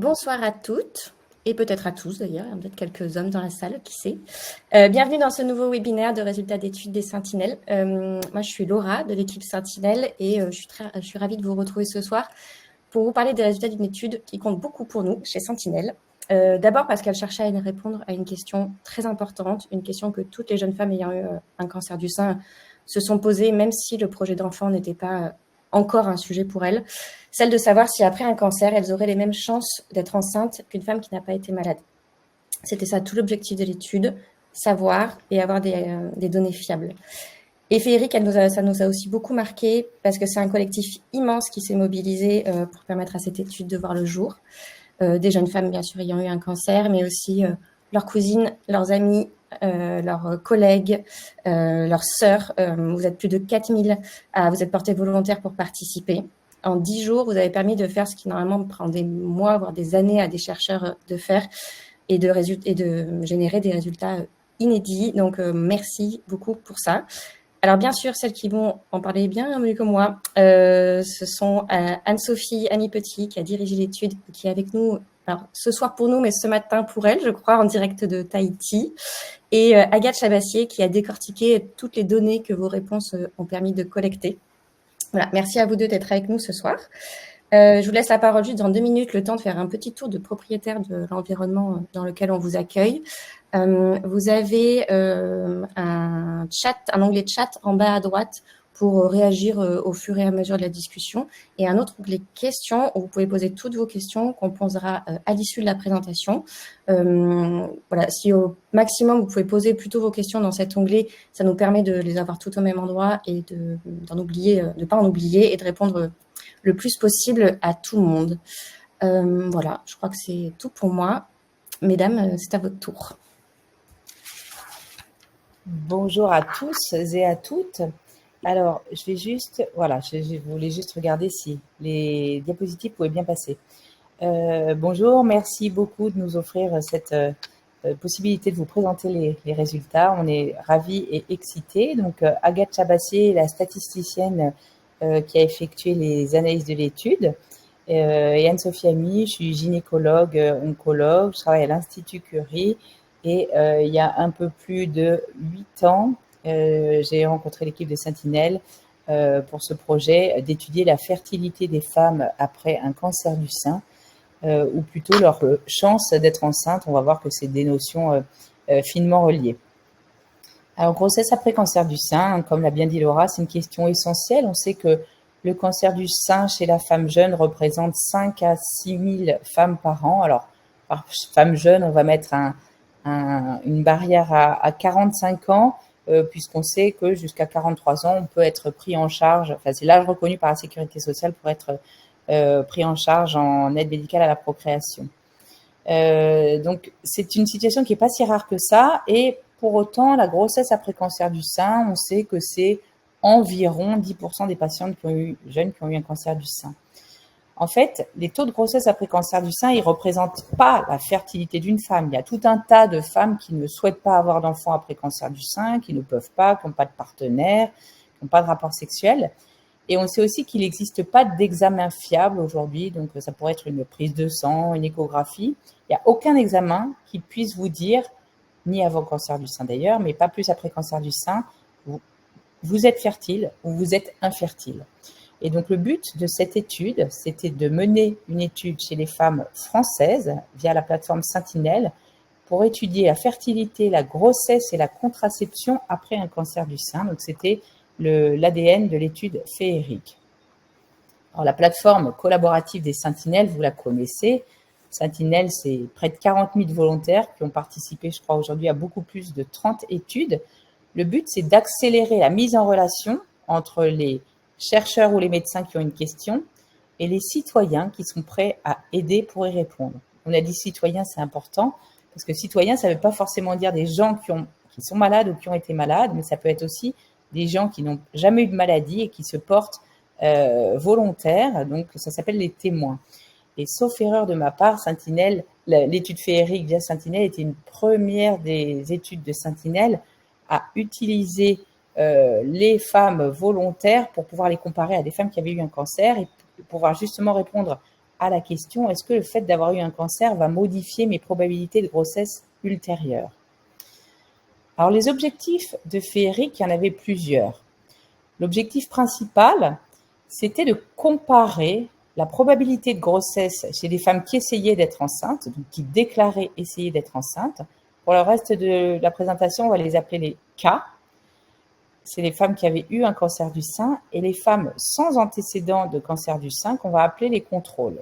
Bonsoir à toutes et peut-être à tous d'ailleurs, il y a peut-être quelques hommes dans la salle, qui sait. Bienvenue dans ce nouveau webinaire de résultats d'études des Sentinelles. Moi, je suis Laura de l'équipe Sentinelle et je suis ravie de vous retrouver ce soir pour vous parler des résultats d'une étude qui compte beaucoup pour nous chez Sentinelle. D'abord parce qu'elle cherchait à répondre à une question très importante, une question que toutes les jeunes femmes ayant eu un cancer du sein se sont posées, même si le projet d'enfant n'était pas encore un sujet pour elles, celle de savoir si après un cancer, elles auraient les mêmes chances d'être enceintes qu'une femme qui n'a pas été malade. C'était ça tout l'objectif de l'étude, savoir et avoir des données fiables. Et Féeric, ça nous a aussi beaucoup marqué parce que c'est un collectif immense qui s'est mobilisé pour permettre à cette étude de voir le jour. Des jeunes femmes, bien sûr, ayant eu un cancer, mais aussi leurs cousines, leurs amis, leurs collègues, leurs sœurs. Vous êtes plus de 4000 à vous êtes portés volontaires pour participer. En 10 jours, vous avez permis de faire ce qui normalement prend des mois, voire des années à des chercheurs de faire et de générer des résultats inédits. Donc, merci beaucoup pour ça. Alors, bien sûr, celles qui vont en parler bien mieux que moi, ce sont Anne-Sophie Petit, qui a dirigé l'étude, qui est avec nous alors, ce soir pour nous, mais ce matin pour elle, je crois, en direct de Tahiti. Et Agathe Chabassier, qui a décortiqué toutes les données que vos réponses ont permis de collecter. Voilà, merci à vous deux d'être avec nous ce soir. Je vous laisse la parole juste dans 2 minutes, le temps de faire un petit tour de propriétaire de l'environnement dans lequel on vous accueille. Vous avez un onglet chat en bas à droite pour réagir au fur et à mesure de la discussion, et un autre onglet questions où vous pouvez poser toutes vos questions qu'on posera à l'issue de la présentation. Voilà, si au maximum vous pouvez poser plutôt vos questions dans cet onglet, ça nous permet de les avoir toutes au même endroit et de ne pas en oublier et de répondre le plus possible à tout le monde. Voilà, je crois que c'est tout pour moi. Mesdames, c'est à votre tour. Bonjour à tous et à toutes. Alors, je vais juste, voilà, je voulais juste regarder si les diapositives pouvaient bien passer. Bonjour, merci beaucoup de nous offrir cette possibilité de vous présenter les résultats. On est ravis et excités. Donc, Agathe Chabassier, la statisticienne qui a effectué les analyses de l'étude. Et Anne-Sophie Ami, je suis gynécologue, oncologue, je travaille à l'Institut Curie. Et il y a un peu plus de 8 ans, j'ai rencontré l'équipe de Sentinelle pour ce projet d'étudier la fertilité des femmes après un cancer du sein, ou plutôt leur chance d'être enceinte. On va voir que c'est des notions finement reliées. Alors, grossesse après cancer du sein, comme l'a bien dit Laura, c'est une question essentielle. On sait que le cancer du sein chez la femme jeune représente 5 à 6 000 femmes par an. Alors, par femme jeune, on va mettre une barrière à 45 ans, puisqu'on sait que jusqu'à 43 ans, on peut être pris en charge, enfin c'est l'âge reconnu par la sécurité sociale pour être pris en charge en aide médicale à la procréation. Donc c'est une situation qui n'est pas si rare que ça, et pour autant, la grossesse après cancer du sein, on sait que c'est environ 10% des patientes jeunes qui ont eu un cancer du sein. En fait, les taux de grossesse après cancer du sein, ils ne représentent pas la fertilité d'une femme. Il y a tout un tas de femmes qui ne souhaitent pas avoir d'enfants après cancer du sein, qui ne peuvent pas, qui n'ont pas de partenaire, qui n'ont pas de rapport sexuel. Et on sait aussi qu'il n'existe pas d'examen fiable aujourd'hui. Donc, ça pourrait être une prise de sang, une échographie. Il n'y a aucun examen qui puisse vous dire, ni avant cancer du sein d'ailleurs, mais pas plus après cancer du sein, vous êtes fertile ou vous êtes infertile. Et donc, le but de cette étude, c'était de mener une étude chez les femmes françaises via la plateforme Sentinelle pour étudier la fertilité, la grossesse et la contraception après un cancer du sein. Donc, c'était l'ADN de l'étude Féeric. Alors, la plateforme collaborative des Sentinelles, vous la connaissez. Sentinelle, c'est près de 40 000 volontaires qui ont participé, je crois, aujourd'hui à beaucoup plus de 30 études. Le but, c'est d'accélérer la mise en relation entre les chercheurs ou les médecins qui ont une question et les citoyens qui sont prêts à aider pour y répondre. On a dit citoyens, c'est important, parce que citoyens, ça ne veut pas forcément dire des gens qui sont malades ou qui ont été malades, mais ça peut être aussi des gens qui n'ont jamais eu de maladie et qui se portent volontaires, donc ça s'appelle les témoins. Et sauf erreur de ma part, Sentinelle, l'étude Féeric via Sentinelle était une première des études de Sentinelle à utiliser les femmes volontaires pour pouvoir les comparer à des femmes qui avaient eu un cancer et pouvoir justement répondre à la question « Est-ce que le fait d'avoir eu un cancer va modifier mes probabilités de grossesse ultérieures ?» Alors, les objectifs de Féeric, il y en avait plusieurs. L'objectif principal, c'était de comparer la probabilité de grossesse chez les femmes qui essayaient d'être enceintes, donc qui déclaraient essayer d'être enceintes. Pour le reste de la présentation, on va les appeler les cas. C'est les femmes qui avaient eu un cancer du sein, et les femmes sans antécédent de cancer du sein qu'on va appeler les contrôles.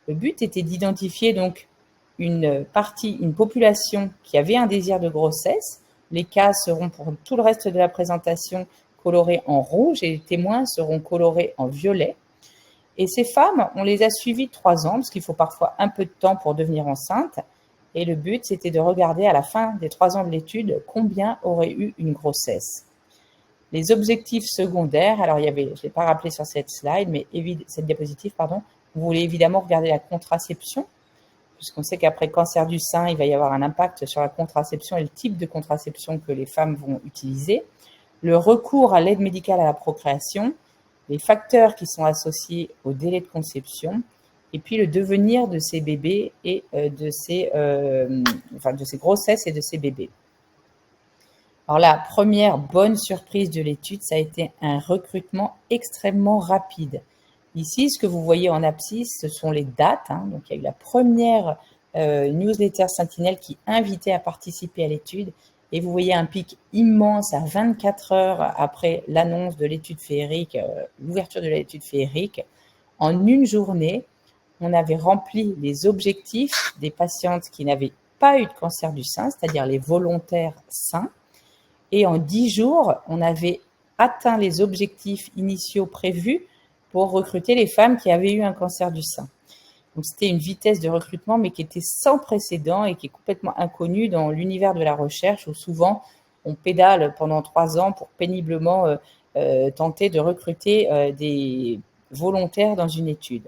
Le but était d'identifier donc une population qui avait un désir de grossesse. Les cas seront pour tout le reste de la présentation colorés en rouge et les témoins seront colorés en violet. Et ces femmes, on les a suivies 3 ans, parce qu'il faut parfois un peu de temps pour devenir enceinte. Et le but, c'était de regarder à la fin des 3 ans de l'étude combien auraient eu une grossesse. Les objectifs secondaires, alors je ne l'ai pas rappelé sur cette slide, mais cette diapositive, pardon, vous voulez évidemment regarder la contraception, puisqu'on sait qu'après cancer du sein, il va y avoir un impact sur la contraception et le type de contraception que les femmes vont utiliser, le recours à l'aide médicale à la procréation, les facteurs qui sont associés au délai de conception, et puis le devenir de ces bébés et de ces grossesses et de ces bébés. Alors la première bonne surprise de l'étude, ça a été un recrutement extrêmement rapide. Ici, ce que vous voyez en abscisse, ce sont les dates. Donc, il y a eu la première newsletter Sentinelle qui invitait à participer à l'étude. Et vous voyez un pic immense à 24 heures après l'annonce de l'étude Féeric, l'ouverture de l'étude Féeric. En une journée, on avait rempli les objectifs des patientes qui n'avaient pas eu de cancer du sein, c'est-à-dire les volontaires sains. Et en 10 jours, on avait atteint les objectifs initiaux prévus pour recruter les femmes qui avaient eu un cancer du sein. Donc, c'était une vitesse de recrutement, mais qui était sans précédent et qui est complètement inconnue dans l'univers de la recherche, où souvent, on pédale pendant 3 ans pour péniblement tenter de recruter des volontaires dans une étude.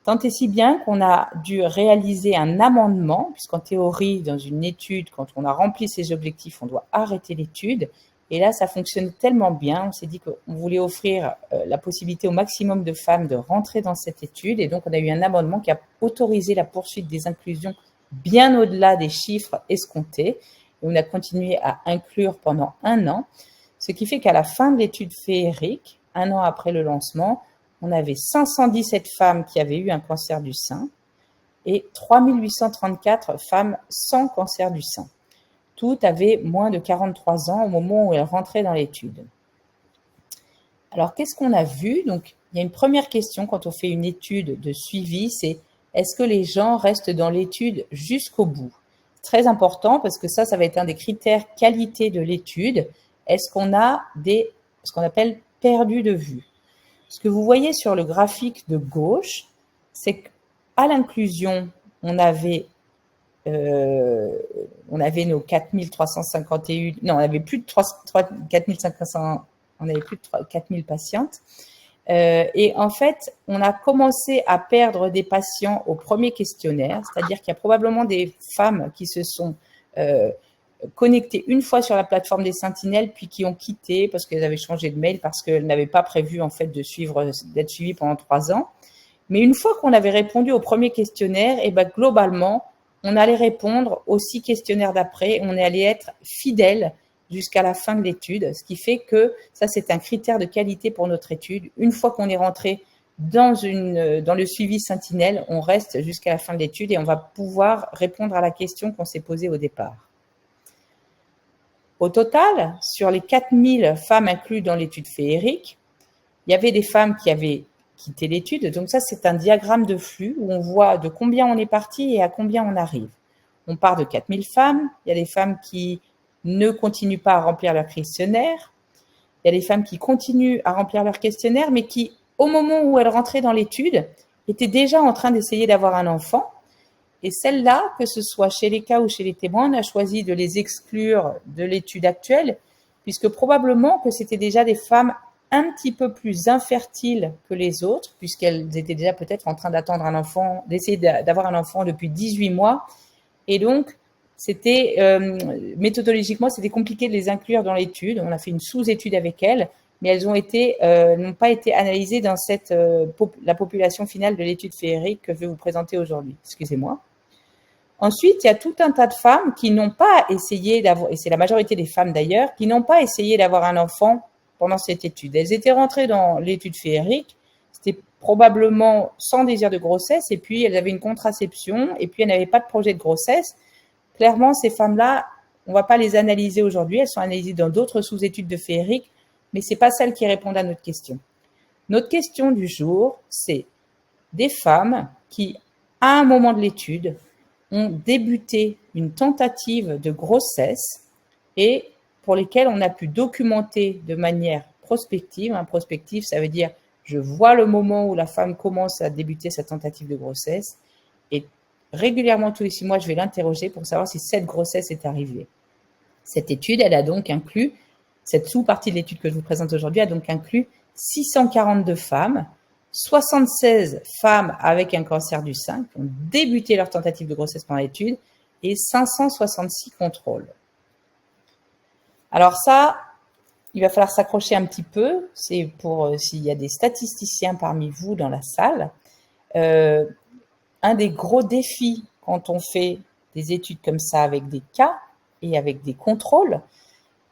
Tant et si bien qu'on a dû réaliser un amendement, puisqu'en théorie, dans une étude, quand on a rempli ses objectifs, on doit arrêter l'étude. Et là, ça fonctionne tellement bien, on s'est dit qu'on voulait offrir la possibilité au maximum de femmes de rentrer dans cette étude. Et donc, on a eu un amendement qui a autorisé la poursuite des inclusions bien au-delà des chiffres escomptés. Et on a continué à inclure pendant 1 an, ce qui fait qu'à la fin de l'étude Féeric, 1 an après le lancement, on avait 517 femmes qui avaient eu un cancer du sein et 3834 femmes sans cancer du sein. Toutes avaient moins de 43 ans au moment où elles rentraient dans l'étude. Alors, qu'est-ce qu'on a vu? Donc, il y a une première question quand on fait une étude de suivi, c'est est-ce que les gens restent dans l'étude jusqu'au bout? Très important parce que ça va être un des critères qualité de l'étude. Est-ce qu'on a ce qu'on appelle perdu de vue? Ce que vous voyez sur le graphique de gauche, c'est qu'à l'inclusion, on avait nos 4351, non, on avait plus de 4500, on avait plus de 4000 patientes. Et en fait, on a commencé à perdre des patients au premier questionnaire, c'est-à-dire qu'il y a probablement des femmes qui se sont connectées une fois sur la plateforme des Sentinelles, puis qui ont quitté parce qu'elles avaient changé de mail, parce qu'elles n'avaient pas prévu en fait d'être suivies pendant 3 ans. Mais une fois qu'on avait répondu au premier questionnaire, et ben globalement, on allait répondre aux 6 questionnaires d'après, on allait être fidèle jusqu'à la fin de l'étude, ce qui fait que ça, c'est un critère de qualité pour notre étude. Une fois qu'on est rentré dans le suivi Sentinelle, on reste jusqu'à la fin de l'étude et on va pouvoir répondre à la question qu'on s'est posée au départ. Au total, sur les 4000 femmes incluses dans l'étude Féeric, il y avait des femmes qui avaient quitté l'étude. Donc ça, c'est un diagramme de flux où on voit de combien on est parti et à combien on arrive. On part de 4000 femmes. Il y a des femmes qui ne continuent pas à remplir leur questionnaire. Il y a des femmes qui continuent à remplir leur questionnaire, mais qui, au moment où elles rentraient dans l'étude, étaient déjà en train d'essayer d'avoir un enfant. Et celles-là, que ce soit chez les cas ou chez les témoins, on a choisi de les exclure de l'étude actuelle, puisque probablement que c'était déjà des femmes un petit peu plus infertiles que les autres, puisqu'elles étaient déjà peut-être en train d'attendre un enfant, d'essayer d'avoir un enfant depuis 18 mois. Et donc, méthodologiquement, c'était compliqué de les inclure dans l'étude. On a fait une sous-étude avec elles, mais elles n'ont pas été analysées dans la population finale de l'étude féerique que je vais vous présenter aujourd'hui. Excusez-moi. Ensuite, il y a tout un tas de femmes qui n'ont pas essayé d'avoir, et c'est la majorité des femmes d'ailleurs, qui n'ont pas essayé d'avoir un enfant pendant cette étude. Elles étaient rentrées dans l'étude féerique, c'était probablement sans désir de grossesse, et puis elles avaient une contraception, et puis elles n'avaient pas de projet de grossesse. Clairement, ces femmes-là, on ne va pas les analyser aujourd'hui, elles sont analysées dans d'autres sous-études de féerique, mais ce n'est pas celles qui répondent à notre question. Notre question du jour, c'est des femmes qui, à un moment de l'étude, ont débuté une tentative de grossesse et pour lesquelles on a pu documenter de manière prospective. Prospective, ça veut dire je vois le moment où la femme commence à débuter sa tentative de grossesse et régulièrement, tous les 6 mois, je vais l'interroger pour savoir si cette grossesse est arrivée. Cette étude, elle a donc inclus, cette sous-partie de l'étude que je vous présente aujourd'hui a donc inclus 642 femmes, 76 femmes avec un cancer du sein qui ont débuté leur tentative de grossesse pendant l'étude et 566 contrôles. Alors ça, il va falloir s'accrocher un petit peu, c'est pour s'il y a des statisticiens parmi vous dans la salle. Un des gros défis quand on fait des études comme ça avec des cas et avec des contrôles,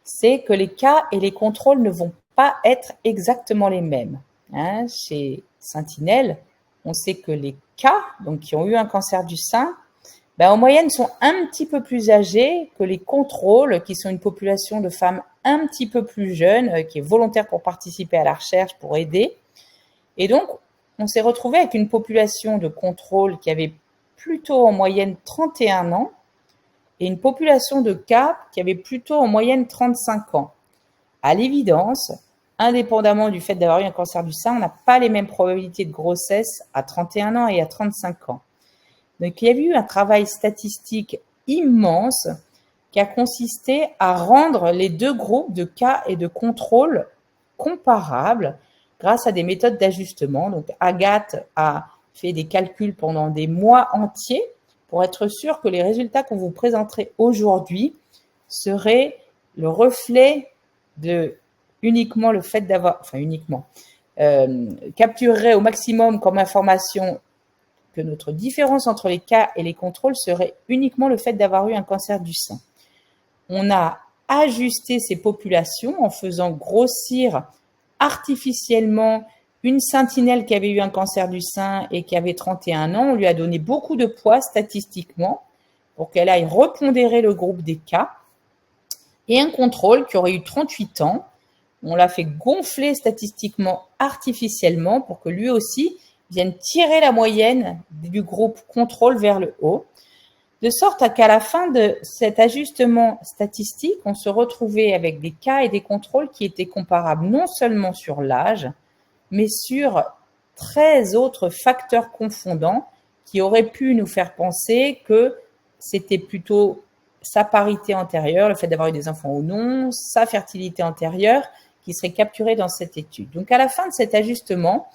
c'est que les cas et les contrôles ne vont pas être exactement les mêmes. Chez Sentinelle, on sait que les cas, donc qui ont eu un cancer du sein, en moyenne sont un petit peu plus âgés que les contrôles, qui sont une population de femmes un petit peu plus jeunes, qui est volontaire pour participer à la recherche, pour aider. Et donc, on s'est retrouvé avec une population de contrôle qui avait plutôt en moyenne 31 ans et une population de cas qui avait plutôt en moyenne 35 ans. À l'évidence, indépendamment du fait d'avoir eu un cancer du sein, on n'a pas les mêmes probabilités de grossesse à 31 ans et à 35 ans. Donc, il y a eu un travail statistique immense qui a consisté à rendre les deux groupes de cas et de contrôle comparables grâce à des méthodes d'ajustement. Donc, Agathe a fait des calculs pendant des mois entiers pour être sûr que les résultats qu'on vous présenterait aujourd'hui seraient le reflet de uniquement le fait d'avoir, capturerait au maximum comme information que notre différence entre les cas et les contrôles serait uniquement le fait d'avoir eu un cancer du sein. On a ajusté ces populations en faisant grossir artificiellement une sentinelle qui avait eu un cancer du sein et qui avait 31 ans. On lui a donné beaucoup de poids statistiquement pour qu'elle aille repondérer le groupe des cas. Et un contrôle qui aurait eu 38 ans, on l'a fait gonfler statistiquement artificiellement pour que lui aussi vienne tirer la moyenne du groupe contrôle vers le haut, de sorte à qu'à la fin de cet ajustement statistique, on se retrouvait avec des cas et des contrôles qui étaient comparables non seulement sur l'âge, mais sur 13 autres facteurs confondants qui auraient pu nous faire penser que c'était plutôt sa parité antérieure, le fait d'avoir eu des enfants ou non, sa fertilité antérieure, qui serait capturée dans cette étude. Donc, à la fin de cet ajustement,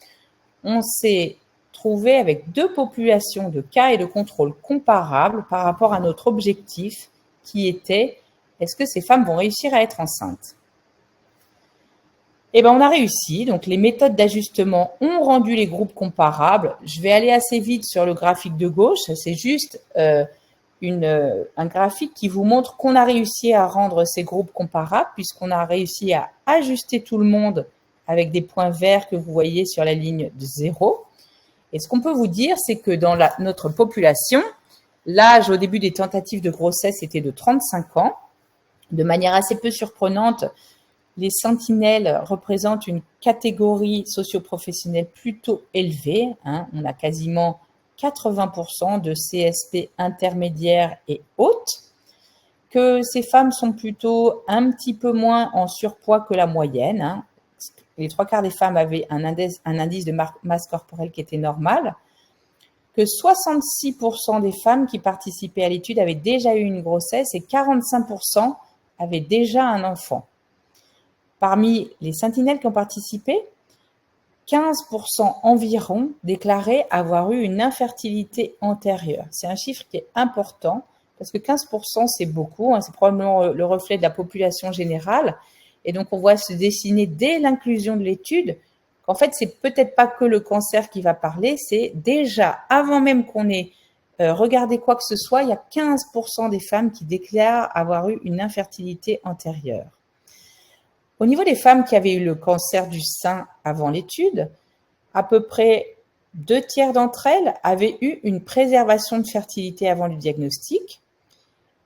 on s'est trouvé avec deux populations de cas et de contrôle comparables par rapport à notre objectif qui était est-ce que ces femmes vont réussir à être enceintes? Eh bien, on a réussi. Donc, les méthodes d'ajustement ont rendu les groupes comparables. Je vais aller assez vite sur le graphique de gauche. C'est juste un graphique qui vous montre qu'on a réussi à rendre ces groupes comparables puisqu'on a réussi à ajuster tout le monde avec des points verts que vous voyez sur la ligne de 0. Et ce qu'on peut vous dire, c'est que dans notre population, l'âge au début des tentatives de grossesse était de 35 ans. De manière assez peu surprenante, les sentinelles représentent une catégorie socio-professionnelle plutôt élevée. On a quasiment 80% de CSP intermédiaires et hautes, que ces femmes sont plutôt un petit peu moins en surpoids que la moyenne. Les 3/4 des femmes avaient un indice de masse corporelle qui était normal, que 66% des femmes qui participaient à l'étude avaient déjà eu une grossesse et 45% avaient déjà un enfant. Parmi les sentinelles qui ont participé, 15% environ déclaraient avoir eu une infertilité antérieure. C'est un chiffre qui est important parce que 15% c'est beaucoup, c'est probablement le reflet de la population générale. Et donc, on voit se dessiner dès l'inclusion de l'étude qu'en fait, c'est peut-être pas que le cancer qui va parler, c'est déjà, avant même qu'on ait regardé quoi que ce soit, il y a 15% des femmes qui déclarent avoir eu une infertilité antérieure. Au niveau des femmes qui avaient eu le cancer du sein avant l'étude, à peu près 2/3 d'entre elles avaient eu une préservation de fertilité avant le diagnostic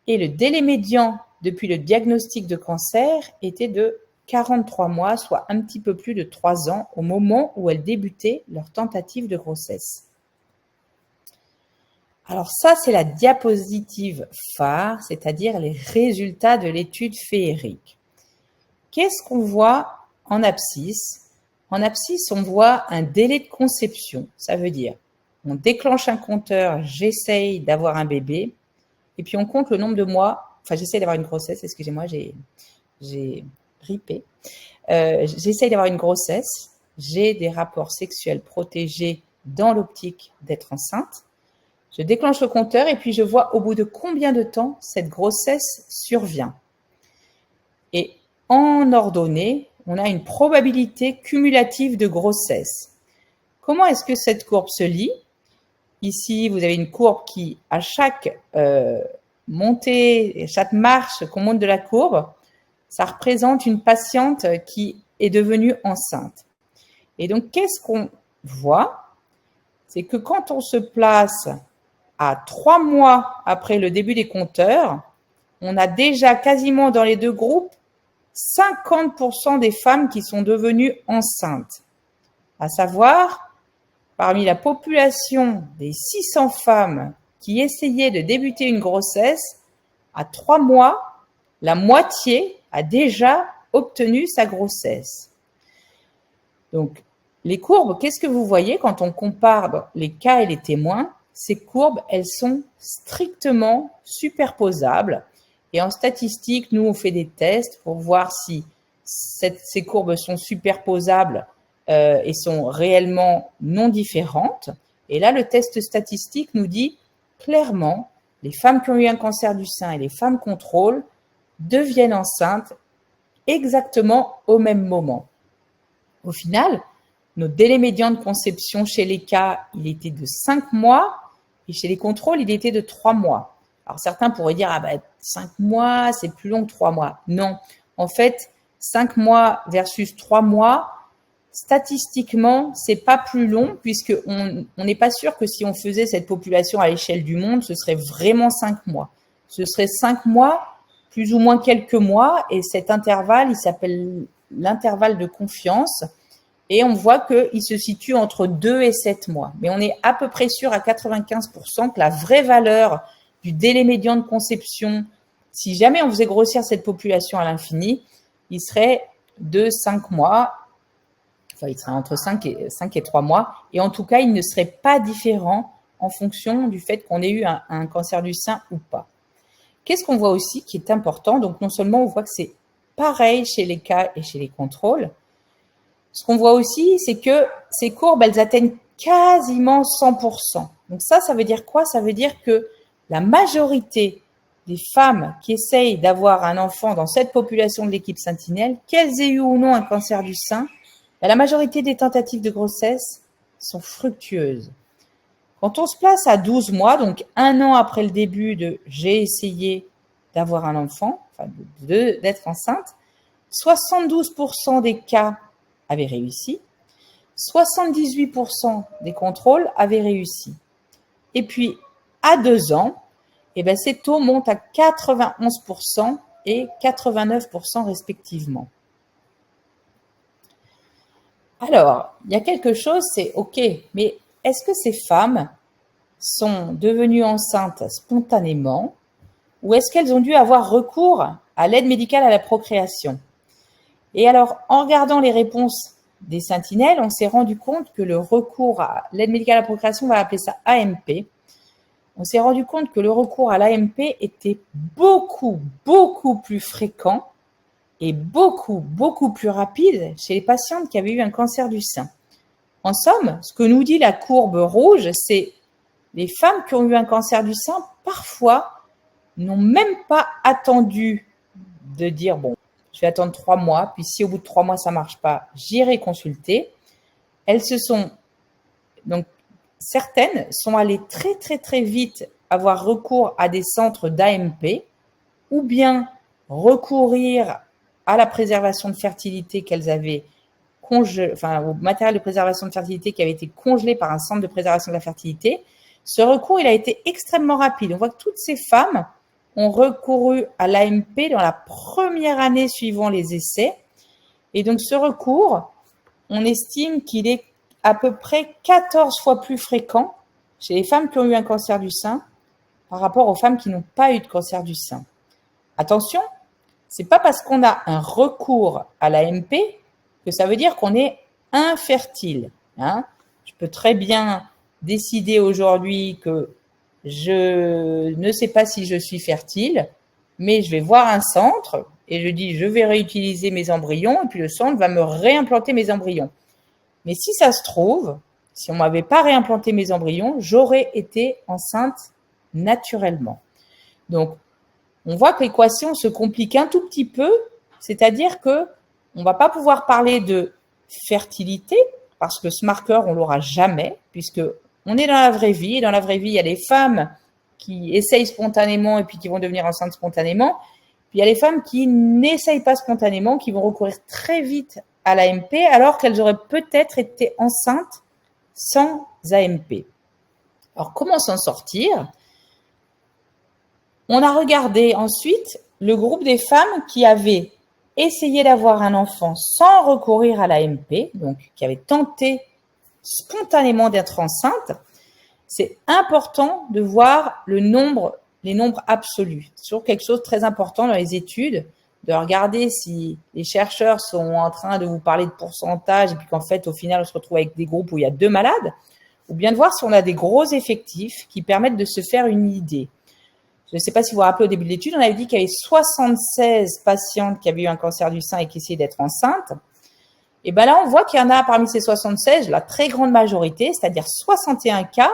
et le délai médian depuis le diagnostic de cancer était de 43 mois, soit un petit peu plus de 3 ans au moment où elles débutaient leur tentative de grossesse. Alors ça, c'est la diapositive phare, c'est-à-dire les résultats de l'étude féerique. Qu'est-ce qu'on voit en abscisse? En abscisse, on voit un délai de conception. Ça veut dire, on déclenche un compteur, j'essaye d'avoir un bébé, et puis on compte le nombre de mois, enfin j'essaye d'avoir une grossesse, excusez-moi, j'ai ripé. J'essaye d'avoir une grossesse, j'ai des rapports sexuels protégés dans l'optique d'être enceinte. Je déclenche le compteur et puis je vois au bout de combien de temps cette grossesse survient. Et en ordonnée, on a une probabilité cumulative de grossesse. Comment est-ce que cette courbe se lit? Ici, vous avez une courbe qui, à chaque montée, chaque marche qu'on monte de la courbe, ça représente une patiente qui est devenue enceinte. Et donc, qu'est-ce qu'on voit? C'est que quand on se place à 3 mois après le début des compteurs, on a déjà quasiment dans les deux groupes 50% des femmes qui sont devenues enceintes. À savoir, parmi la population des 600 femmes qui essayaient de débuter une grossesse, à 3 mois, la moitié a déjà obtenu sa grossesse. Donc, les courbes, qu'est-ce que vous voyez quand on compare les cas et les témoins? Ces courbes, elles sont strictement superposables. Et en statistique, nous, on fait des tests pour voir si ces courbes sont superposables et sont réellement non différentes. Et là, le test statistique nous dit clairement, les femmes qui ont eu un cancer du sein et les femmes contrôle deviennent enceintes exactement au même moment. Au final, notre délai médian de conception chez les cas, il était de 5 mois et chez les contrôles, il était de 3 mois. Alors certains pourraient dire, 5 mois, c'est plus long que 3 mois. Non, en fait, 5 mois versus 3 mois, statistiquement, c'est pas plus long puisqu'on n'est pas sûr que si on faisait cette population à l'échelle du monde, ce serait vraiment 5 mois. Ce serait 5 mois, plus ou moins quelques mois, et cet intervalle, il s'appelle l'intervalle de confiance. Et on voit qu'il se situe entre 2 et 7 mois. Mais on est à peu près sûr à 95% que la vraie valeur du délai médian de conception, si jamais on faisait grossir cette population à l'infini, il serait de 5 mois. Enfin, il serait entre 5 et 3 mois. Et en tout cas, il ne serait pas différent en fonction du fait qu'on ait eu un cancer du sein ou pas. Qu'est-ce qu'on voit aussi qui est important? Donc, non seulement on voit que c'est pareil chez les cas et chez les contrôles, ce qu'on voit aussi, c'est que ces courbes, elles atteignent quasiment 100%. Donc ça veut dire quoi? Ça veut dire que la majorité des femmes qui essayent d'avoir un enfant dans cette population de l'équipe Sentinelle, qu'elles aient eu ou non un cancer du sein, la majorité des tentatives de grossesse sont fructueuses. Quand on se place à 12 mois, donc 1 an après le début de « j'ai essayé d'avoir un enfant », enfin d'être enceinte, 72% des cas avaient réussi, 78% des contrôles avaient réussi. Et puis, à 2 ans, ces taux montent à 91% et 89% respectivement. Alors, il y a quelque chose, c'est OK, mais est-ce que ces femmes sont devenues enceintes spontanément ou est-ce qu'elles ont dû avoir recours à l'aide médicale à la procréation? Et alors, en regardant les réponses des sentinelles, on s'est rendu compte que le recours à l'aide médicale à la procréation, on va appeler ça AMP, on s'est rendu compte que le recours à l'AMP était beaucoup, beaucoup plus fréquent et beaucoup, beaucoup plus rapide chez les patientes qui avaient eu un cancer du sein. En somme, ce que nous dit la courbe rouge, c'est les femmes qui ont eu un cancer du sein, parfois, n'ont même pas attendu de dire « bon, je je vais attendre 3 mois, puis si au bout de 3 mois ça ne marche pas, j'irai consulter. Donc certaines sont allées très très très vite avoir recours à des centres d'AMP ou bien recourir à la préservation de fertilité qu'elles avaient au matériel de préservation de fertilité qui avait été congelé par un centre de préservation de la fertilité. Ce recours, il a été extrêmement rapide. On voit que toutes ces femmes ont recouru à l'AMP dans la première année suivant les essais. Et donc, ce recours, on estime qu'il est à peu près 14 fois plus fréquent chez les femmes qui ont eu un cancer du sein par rapport aux femmes qui n'ont pas eu de cancer du sein. Attention, c'est pas parce qu'on a un recours à l'AMP que ça veut dire qu'on est infertile. Hein. Je peux très bien décider aujourd'hui que je ne sais pas si je suis fertile, mais je vais voir un centre et je dis je vais réutiliser mes embryons et puis le centre va me réimplanter mes embryons. Mais si ça se trouve, si on ne m'avait pas réimplanté mes embryons, j'aurais été enceinte naturellement. Donc, on voit que l'équation se complique un tout petit peu, c'est-à-dire que on ne va pas pouvoir parler de fertilité parce que ce marqueur, on ne l'aura jamais, puisque on est dans la vraie vie. Et dans la vraie vie, il y a des femmes qui essayent spontanément et puis qui vont devenir enceintes spontanément. Puis il y a les femmes qui n'essayent pas spontanément, qui vont recourir très vite à l'AMP alors qu'elles auraient peut-être été enceintes sans AMP. Alors, comment s'en sortir ? On a regardé ensuite le groupe des femmes qui avaient essayé d'avoir un enfant sans recourir à l'AMP, donc qui avaient tenté spontanément d'être enceintes. C'est important de voir les nombres absolus. C'est toujours quelque chose de très important dans les études, de regarder si les chercheurs sont en train de vous parler de pourcentage et puis qu'en fait, au final, on se retrouve avec des groupes où il y a 2 malades, ou bien de voir si on a des gros effectifs qui permettent de se faire une idée. Je ne sais pas si vous vous rappelez au début de l'étude, on avait dit qu'il y avait 76 patientes qui avaient eu un cancer du sein et qui essayaient d'être enceintes. Et bien là, on voit qu'il y en a parmi ces 76, la très grande majorité, c'est-à-dire 61 cas,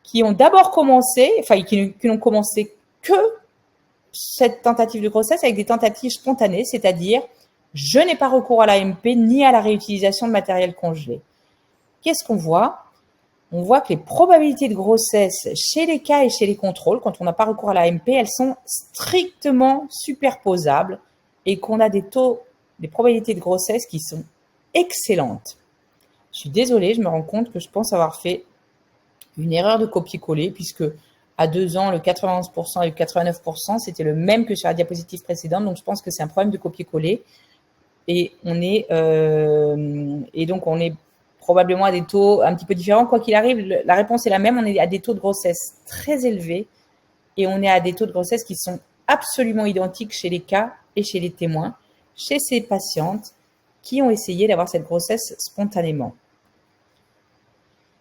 qui ont d'abord commencé, qui n'ont commencé que cette tentative de grossesse avec des tentatives spontanées, c'est-à-dire je n'ai pas recours à l'AMP ni à la réutilisation de matériel congelé. Qu'est-ce qu'on voit ? On voit que les probabilités de grossesse chez les cas et chez les contrôles, quand on n'a pas recours à l'AMP, elles sont strictement superposables et qu'on a des probabilités de grossesse qui sont excellentes. Je suis désolée, je me rends compte que je pense avoir fait une erreur de copier-coller puisque à 2 ans, le 91% et le 89%, c'était le même que sur la diapositive précédente. Donc, je pense que c'est un problème de copier-coller. Et donc, on est probablement à des taux un petit peu différents. Quoi qu'il arrive, la réponse est la même. On est à des taux de grossesse très élevés et on est à des taux de grossesse qui sont absolument identiques chez les cas et chez les témoins, chez ces patientes qui ont essayé d'avoir cette grossesse spontanément.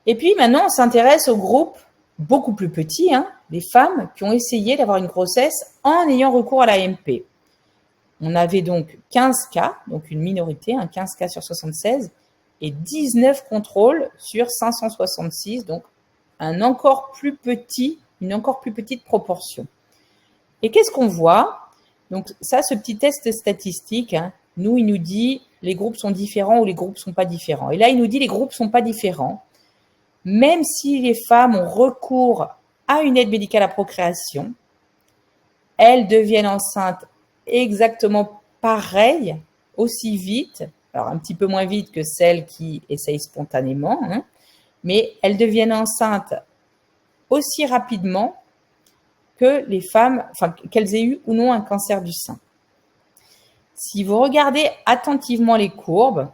Et puis maintenant, on s'intéresse au groupe beaucoup plus petit, des femmes qui ont essayé d'avoir une grossesse en ayant recours à l'AMP. On avait donc 15 cas, donc une minorité, 15 cas sur 76, et 19 contrôles sur 566, donc une encore plus petite proportion. Et qu'est-ce qu'on voit ? Donc ça, ce petit test statistique, il nous dit les groupes sont différents ou les groupes ne sont pas différents. Et là, il nous dit les groupes ne sont pas différents, même si les femmes ont recours à une aide médicale à procréation, elles deviennent enceintes exactement pareil, aussi vite, alors un petit peu moins vite que celles qui essayent spontanément, mais elles deviennent enceintes aussi rapidement que les femmes, qu'elles aient eu ou non un cancer du sein. Si vous regardez attentivement les courbes,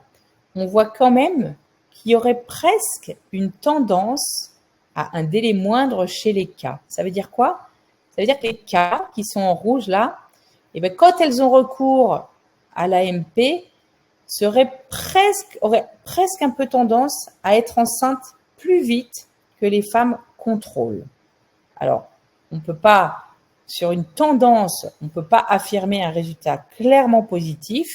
on voit quand même qu'il y aurait presque une tendance à un délai moindre chez les cas. Ça veut dire quoi ? Ça veut dire que les cas qui sont en rouge là, quand elles ont recours à l'AMP, auraient presque un peu tendance à être enceintes plus vite que les femmes contrôle. Alors, on ne peut pas, sur une tendance, on ne peut pas affirmer un résultat clairement positif,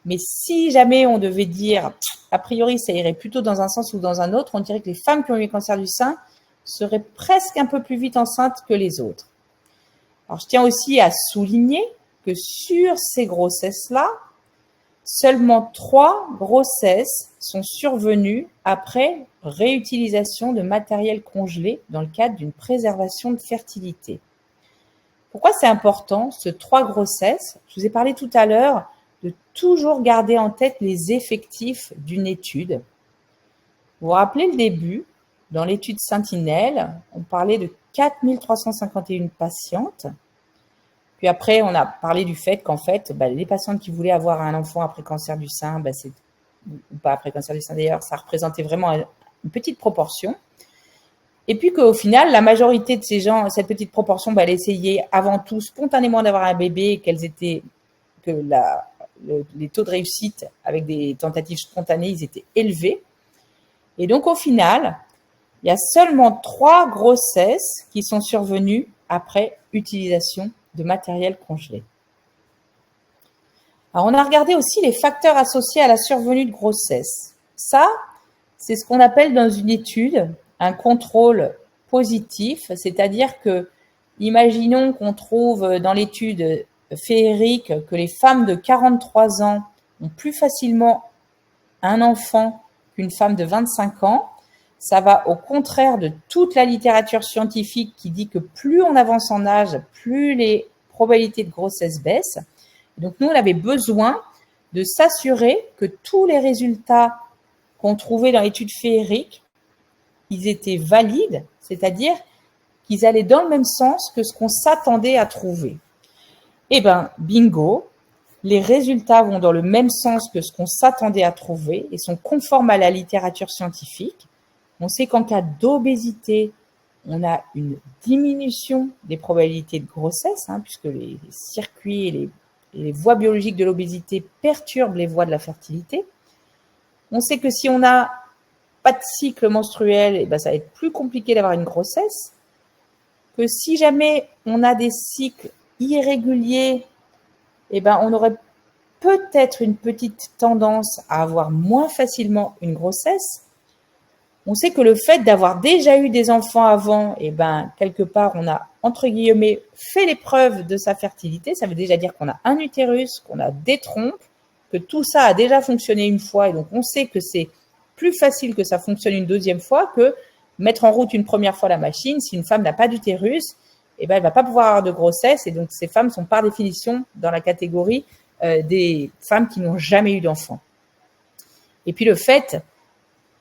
mais si jamais on devait dire, a priori, ça irait plutôt dans un sens ou dans un autre, on dirait que les femmes qui ont eu le cancer du sein seraient presque un peu plus vite enceintes que les autres. Alors, je tiens aussi à souligner que sur ces grossesses-là, seulement 3 grossesses sont survenues après réutilisation de matériel congelé dans le cadre d'une préservation de fertilité. Pourquoi c'est important, ce 3 grossesses? Je vous ai parlé tout à l'heure de toujours garder en tête les effectifs d'une étude. Vous vous rappelez le début, dans l'étude Sentinelle, on parlait de 4351 patientes. Puis après, on a parlé du fait qu'en fait, les patientes qui voulaient avoir un enfant après cancer du sein, ou pas après cancer du sein d'ailleurs, ça représentait vraiment une petite proportion. Et puis qu'au final, la majorité de ces gens, cette petite proportion, elle essayait avant tout spontanément d'avoir un bébé, les taux de réussite avec des tentatives spontanées, ils étaient élevés. Et donc au final, il y a seulement 3 grossesses qui sont survenues après utilisation de matériel congelé. Alors, on a regardé aussi les facteurs associés à la survenue de grossesse. Ça, c'est ce qu'on appelle dans une étude un contrôle positif, c'est-à-dire que, imaginons qu'on trouve dans l'étude féerique que les femmes de 43 ans ont plus facilement un enfant qu'une femme de 25 ans. Ça va au contraire de toute la littérature scientifique qui dit que plus on avance en âge, plus les probabilités de grossesse baissent. Donc nous, on avait besoin de s'assurer que tous les résultats qu'on trouvait dans l'étude féerique, ils étaient valides, c'est-à-dire qu'ils allaient dans le même sens que ce qu'on s'attendait à trouver. Eh bien, bingo, les résultats vont dans le même sens que ce qu'on s'attendait à trouver et sont conformes à la littérature scientifique. On sait qu'en cas d'obésité, on a une diminution des probabilités de grossesse, puisque les circuits et les voies biologiques de l'obésité perturbent les voies de la fertilité. On sait que si on n'a pas de cycle menstruel, ça va être plus compliqué d'avoir une grossesse. Que si jamais on a des cycles irréguliers, on aurait peut-être une petite tendance à avoir moins facilement une grossesse. On sait que le fait d'avoir déjà eu des enfants avant, quelque part, on a, entre guillemets, fait les preuves de sa fertilité. Ça veut déjà dire qu'on a un utérus, qu'on a des trompes, que tout ça a déjà fonctionné une fois. Et donc, on sait que c'est plus facile que ça fonctionne une deuxième fois que mettre en route une première fois la machine. Si une femme n'a pas d'utérus, elle ne va pas pouvoir avoir de grossesse. Et donc, ces femmes sont par définition dans la catégorie des femmes qui n'ont jamais eu d'enfant. Et puis,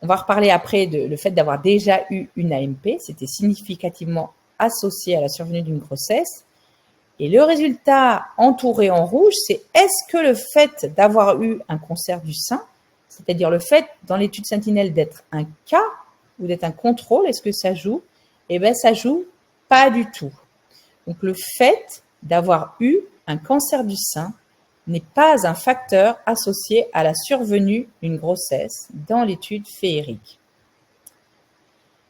on va reparler après le fait d'avoir déjà eu une AMP, c'était significativement associé à la survenue d'une grossesse. Et le résultat entouré en rouge, c'est est-ce que le fait d'avoir eu un cancer du sein, c'est-à-dire le fait dans l'étude Sentinelle d'être un cas ou d'être un contrôle, est-ce que ça joue? Ça joue pas du tout. Donc le fait d'avoir eu un cancer du sein n'est pas un facteur associé à la survenue d'une grossesse dans l'étude féerique.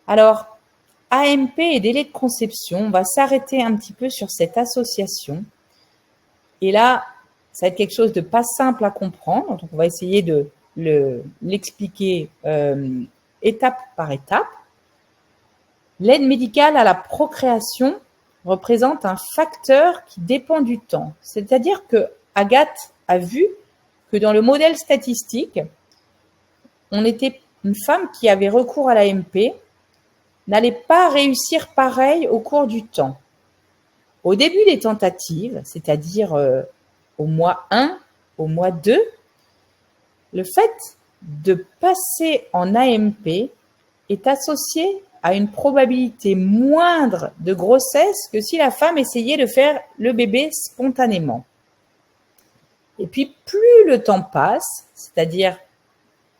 Alors, AMP et délai de conception, on va s'arrêter un petit peu sur cette association. Et là, ça va être quelque chose de pas simple à comprendre, donc on va essayer de l'expliquer étape par étape. L'aide médicale à la procréation représente un facteur qui dépend du temps. C'est-à-dire que Agathe a vu que dans le modèle statistique, on était une femme qui avait recours à l'AMP n'allait pas réussir pareil au cours du temps. Au début des tentatives, c'est-à-dire au mois 1, au mois 2, le fait de passer en AMP est associé à une probabilité moindre de grossesse que si la femme essayait de faire le bébé spontanément. Et puis, plus le temps passe, c'est-à-dire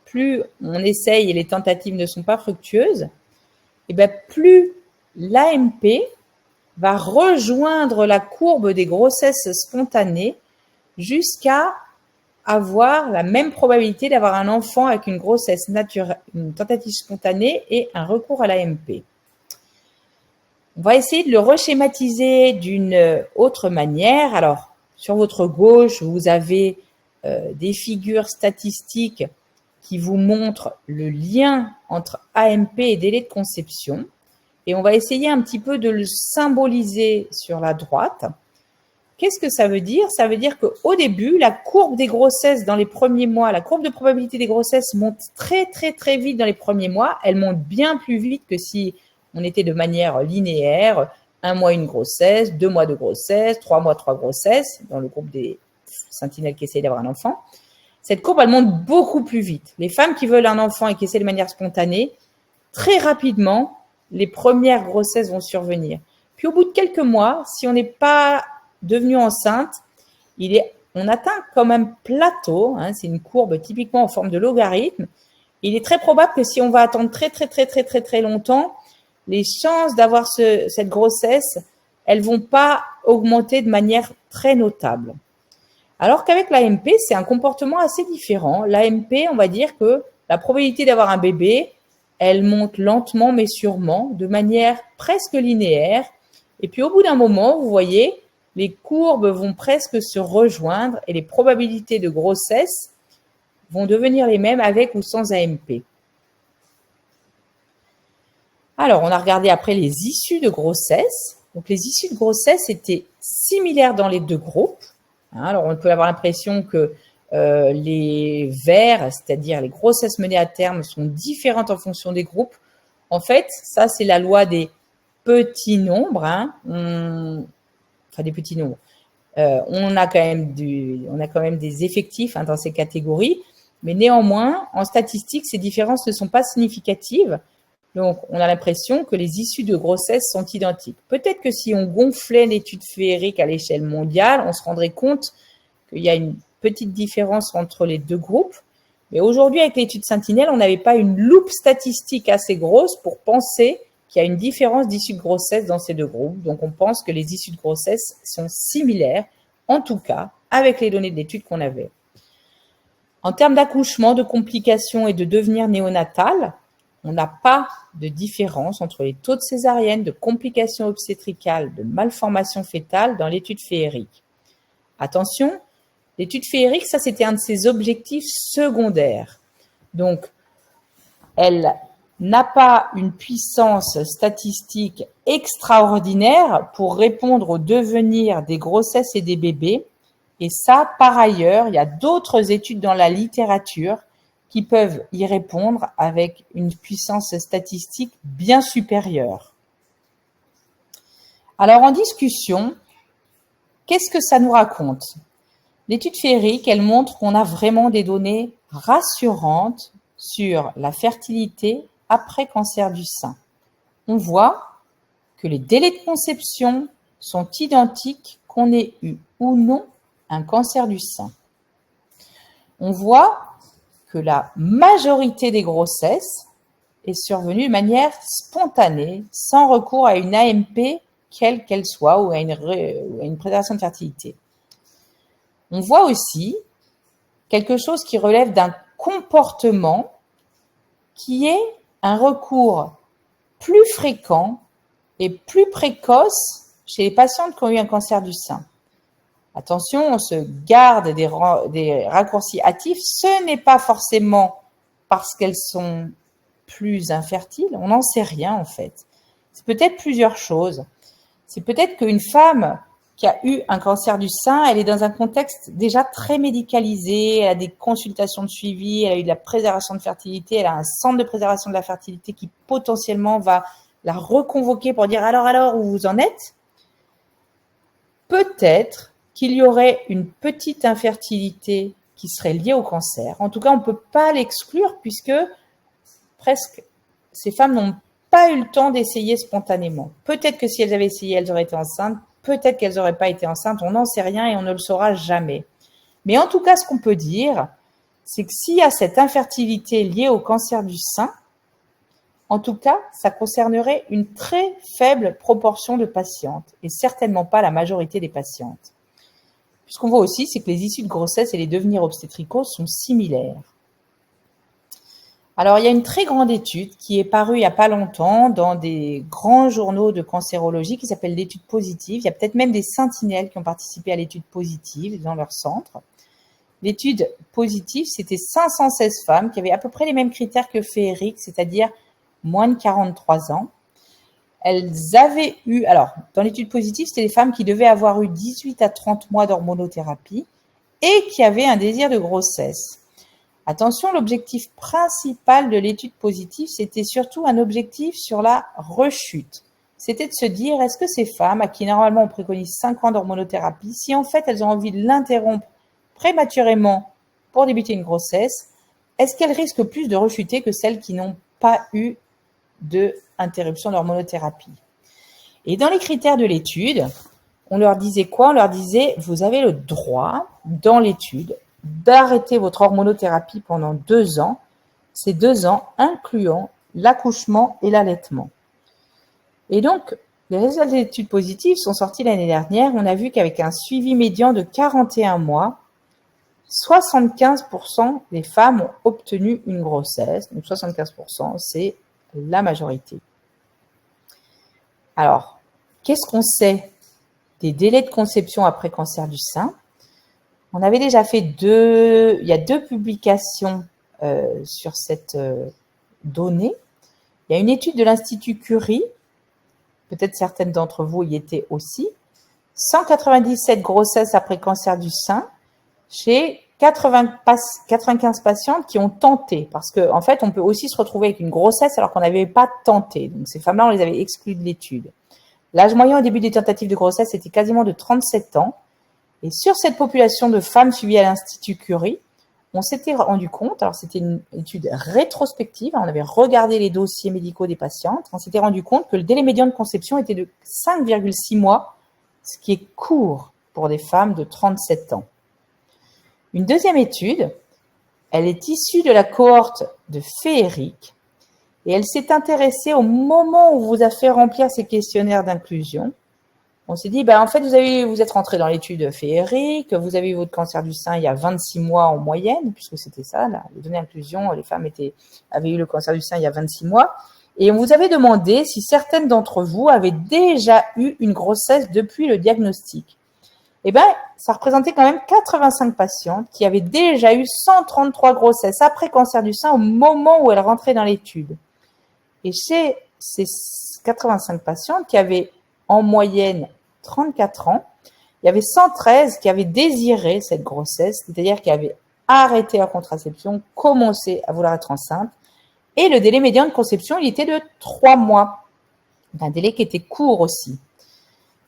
plus on essaye et les tentatives ne sont pas fructueuses, plus l'AMP va rejoindre la courbe des grossesses spontanées jusqu'à avoir la même probabilité d'avoir un enfant avec une grossesse naturelle, une tentative spontanée et un recours à l'AMP. On va essayer de le reschématiser d'une autre manière. Alors, sur votre gauche, vous avez des figures statistiques qui vous montrent le lien entre AMP et délai de conception. Et on va essayer un petit peu de le symboliser sur la droite. qu'est-ce que ça veut dire? Ça veut dire qu'au début, la courbe des grossesses dans les premiers mois, la courbe de probabilité des grossesses monte très, très, très vite dans les premiers mois. Elle monte bien plus vite que si on était de manière linéaire, 1 mois une grossesse, 2 mois de grossesse, 3 mois 3 grossesses, dans le groupe des sentinelles qui essayent d'avoir un enfant. Cette courbe, elle monte beaucoup plus vite. Les femmes qui veulent un enfant et qui essaient de manière spontanée, très rapidement, les premières grossesses vont survenir. Puis au bout de quelques mois, si on n'est pas devenu enceinte, on atteint comme un plateau, hein, c'est une courbe typiquement en forme de logarithme. Il est très probable que si on va attendre très, très, très, très, très, très longtemps, les chances d'avoir cette grossesse, elles vont pas augmenter de manière très notable. Alors qu'avec l'AMP, c'est un comportement assez différent. L'AMP, on va dire que la probabilité d'avoir un bébé, elle monte lentement mais sûrement, de manière presque linéaire. Et puis au bout d'un moment, vous voyez, les courbes vont presque se rejoindre et les probabilités de grossesse vont devenir les mêmes avec ou sans AMP. Alors, on a regardé après les issues de grossesse. Donc, les issues de grossesse étaient similaires dans les deux groupes. Alors, on peut avoir l'impression que les verts, c'est-à-dire les grossesses menées à terme, sont différentes en fonction des groupes. En fait, ça, c'est la loi des petits nombres. Enfin, des petits nombres. On a quand même des effectifs dans ces catégories. Mais néanmoins, en statistique, ces différences ne sont pas significatives. Donc, on a l'impression que les issues de grossesse sont identiques. Peut-être que si on gonflait l'étude féerique à l'échelle mondiale, on se rendrait compte qu'il y a une petite différence entre les deux groupes. Mais aujourd'hui, avec l'étude Sentinelle, on n'avait pas une loupe statistique assez grosse pour penser qu'il y a une différence d'issues de grossesse dans ces deux groupes. Donc, on pense que les issues de grossesse sont similaires, en tout cas, avec les données de l'étude qu'on avait. En termes d'accouchement, de complications et de devenir néonatal, on n'a pas de différence entre les taux de césarienne, de complications obstétricales, de malformations fœtales dans l'étude féerique. Attention, l'étude féerique, ça c'était un de ses objectifs secondaires. Donc, elle n'a pas une puissance statistique extraordinaire pour répondre au devenir des grossesses et des bébés. Et ça, par ailleurs, il y a d'autres études dans la littérature qui peuvent y répondre avec une puissance statistique bien supérieure. Alors, en discussion, qu'est-ce que ça nous raconte? L'étude féerique, elle montre qu'on a vraiment des données rassurantes sur la fertilité après cancer du sein. On voit que les délais de conception sont identiques qu'on ait eu ou non un cancer du sein. On voit que la majorité des grossesses est survenue de manière spontanée, sans recours à une AMP, quelle qu'elle soit, ou à une préservation de fertilité. On voit aussi quelque chose qui relève d'un comportement qui est un recours plus fréquent et plus précoce chez les patientes qui ont eu un cancer du sein. Attention, on se garde des raccourcis hâtifs. Ce n'est pas forcément parce qu'elles sont plus infertiles. On n'en sait rien en fait. C'est peut-être plusieurs choses. C'est peut-être qu'une femme qui a eu un cancer du sein, elle est dans un contexte déjà très médicalisé, elle a des consultations de suivi, elle a eu de la préservation de fertilité, elle a un centre de préservation de la fertilité qui potentiellement va la reconvoquer pour dire alors, où vous en êtes? Peut-être qu'il y aurait une petite infertilité qui serait liée au cancer. En tout cas, on ne peut pas l'exclure puisque presque ces femmes n'ont pas eu le temps d'essayer spontanément. Peut-être que si elles avaient essayé, elles auraient été enceintes. Peut-être qu'elles n'auraient pas été enceintes. On n'en sait rien et on ne le saura jamais. Mais en tout cas, ce qu'on peut dire, c'est que s'il y a cette infertilité liée au cancer du sein, en tout cas, ça concernerait une très faible proportion de patientes et certainement pas la majorité des patientes. Ce qu'on voit aussi, c'est que les issues de grossesse et les devenirs obstétricaux sont similaires. Alors, il y a une très grande étude qui est parue il n'y a pas longtemps dans des grands journaux de cancérologie qui s'appelle l'étude positive. Il y a peut-être même des sentinelles qui ont participé à l'étude positive dans leur centre. L'étude positive, c'était 516 femmes qui avaient à peu près les mêmes critères que féerique, c'est-à-dire moins de 43 ans. elles avaient eu, alors dans l'étude positive, c'était des femmes qui devaient avoir eu 18 à 30 mois d'hormonothérapie et qui avaient un désir de grossesse. Attention, l'objectif principal de l'étude positive, c'était surtout un objectif sur la rechute. C'était de se dire, est-ce que ces femmes, à qui normalement on préconise 5 ans d'hormonothérapie, si en fait elles ont envie de l'interrompre prématurément pour débuter une grossesse, est-ce qu'elles risquent plus de rechuter que celles qui n'ont pas eu d'interruption d'hormonothérapie? Et dans les critères de l'étude, on leur disait quoi? On leur disait, vous avez le droit, dans l'étude, d'arrêter votre hormonothérapie pendant 2 ans, ces 2 ans incluant l'accouchement et l'allaitement. Et donc, les résultats de l'étude positive sont sortis l'année dernière. On a vu qu'avec un suivi médian de 41 mois, 75% des femmes ont obtenu une grossesse. Donc 75%, c'est la majorité. Alors, qu'est-ce qu'on sait des délais de conception après cancer du sein? On avait déjà fait il y a 2 publications sur cette donnée. Il y a une étude de l'Institut Curie, peut-être certaines d'entre vous y étaient aussi, 197 grossesses après cancer du sein chez 95 patientes qui ont tenté. Parce qu'en fait, on peut aussi se retrouver avec une grossesse alors qu'on n'avait pas tenté. Donc, ces femmes-là, on les avait exclues de l'étude. L'âge moyen au début des tentatives de grossesse était quasiment de 37 ans. Et sur cette population de femmes suivies à l'Institut Curie, on s'était rendu compte, alors c'était une étude rétrospective, on avait regardé les dossiers médicaux des patientes, on s'était rendu compte que le délai médian de conception était de 5,6 mois, ce qui est court pour des femmes de 37 ans. Une deuxième étude, elle est issue de la cohorte de Féeric et elle s'est intéressée au moment où on vous a fait remplir ces questionnaires d'inclusion. On s'est dit, en fait, vous êtes rentré dans l'étude Féeric, vous avez eu votre cancer du sein il y a 26 mois en moyenne, puisque c'était ça, là, les données d'inclusion, les femmes avaient eu le cancer du sein il y a 26 mois. Et on vous avait demandé si certaines d'entre vous avaient déjà eu une grossesse depuis le diagnostic. Ça représentait quand même 85 patientes qui avaient déjà eu 133 grossesses après cancer du sein au moment où elles rentraient dans l'étude. Et chez ces 85 patientes qui avaient en moyenne 34 ans, il y avait 113 qui avaient désiré cette grossesse, c'est-à-dire qui avaient arrêté la contraception, commencé à vouloir être enceinte, et le délai médian de conception, il était de 3 mois, un délai qui était court aussi.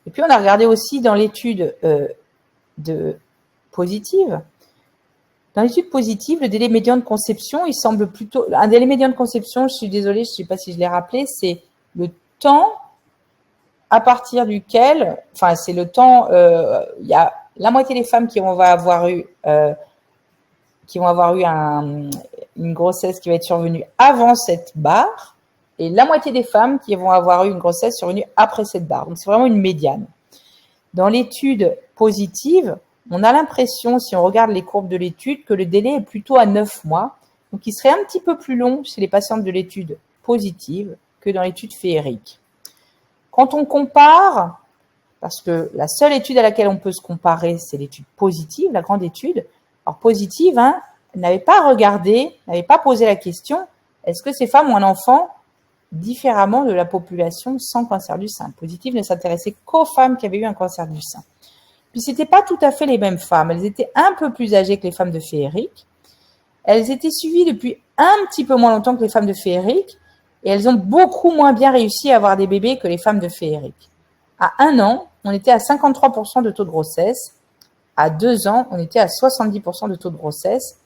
Et puis, on a regardé aussi dans l'étude positive. Dans l'étude positive, le délai médian de conception, il semble plutôt… Un délai médian de conception, je suis désolée, je ne sais pas si je l'ai rappelé, c'est le temps à partir duquel… Enfin, c'est le temps… il y a la moitié des femmes qui vont avoir eu une grossesse qui va être survenue avant cette barre, et la moitié des femmes qui vont avoir eu une grossesse survenue après cette barre. Donc, c'est vraiment une médiane. Dans l'étude positive, on a l'impression, si on regarde les courbes de l'étude, que le délai est plutôt à 9 mois, donc il serait un petit peu plus long chez les patientes de l'étude positive que dans l'étude Féeric. Quand on compare, parce que la seule étude à laquelle on peut se comparer, c'est l'étude positive, la grande étude. Alors positive, n'avait pas regardé, n'avait pas posé la question, est-ce que ces femmes ont un enfant différemment de la population sans cancer du sein? Positive ne s'intéressait qu'aux femmes qui avaient eu un cancer du sein. Puis ce n'étaient pas tout à fait les mêmes femmes, elles étaient un peu plus âgées que les femmes de Féeric. Elles étaient suivies depuis un petit peu moins longtemps que les femmes de Féeric et elles ont beaucoup moins bien réussi à avoir des bébés que les femmes de Féeric. À 1 an, on était à 53% de taux de grossesse. À 2 ans, on était à 70% de taux de grossesse.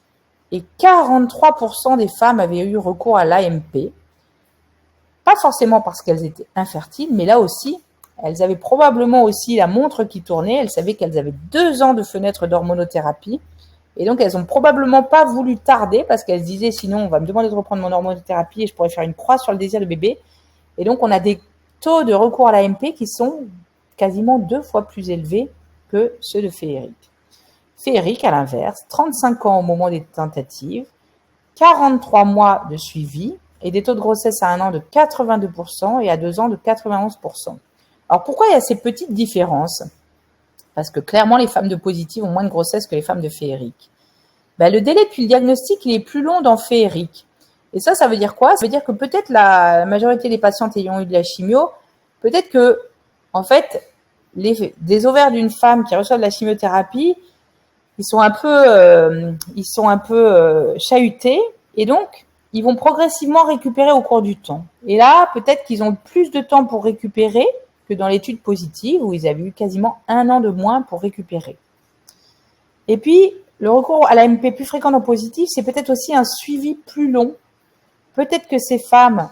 Et 43% des femmes avaient eu recours à l'AMP. Pas forcément parce qu'elles étaient infertiles, mais là aussi, elles avaient probablement aussi la montre qui tournait. Elles savaient qu'elles avaient 2 ans de fenêtre d'hormonothérapie. Et donc, elles n'ont probablement pas voulu tarder parce qu'elles se disaient, sinon, on va me demander de reprendre mon hormonothérapie et je pourrais faire une croix sur le désir de bébé. Et donc, on a des taux de recours à l'AMP qui sont quasiment 2 fois plus élevés que ceux de Féeric. Féeric, à l'inverse, 35 ans au moment des tentatives, 43 mois de suivi et des taux de grossesse à 1 an de 82% et à 2 ans de 91%. Alors, pourquoi il y a ces petites différences? Parce que clairement, les femmes de positive ont moins de grossesse que les femmes de Féeric. Le délai depuis le diagnostic, il est plus long dans Féeric. Et ça veut dire quoi? Ça veut dire que peut-être la majorité des patientes ayant eu de la chimio peut-être que, en fait, des ovaires d'une femme qui reçoit de la chimiothérapie, ils sont un peu chahutés, et donc ils vont progressivement récupérer au cours du temps. Et là, peut-être qu'ils ont plus de temps pour récupérer que dans l'étude positive où ils avaient eu quasiment 1 an de moins pour récupérer. Et puis, le recours à l'AMP plus fréquent dans positif, c'est peut-être aussi un suivi plus long. Peut-être que ces femmes,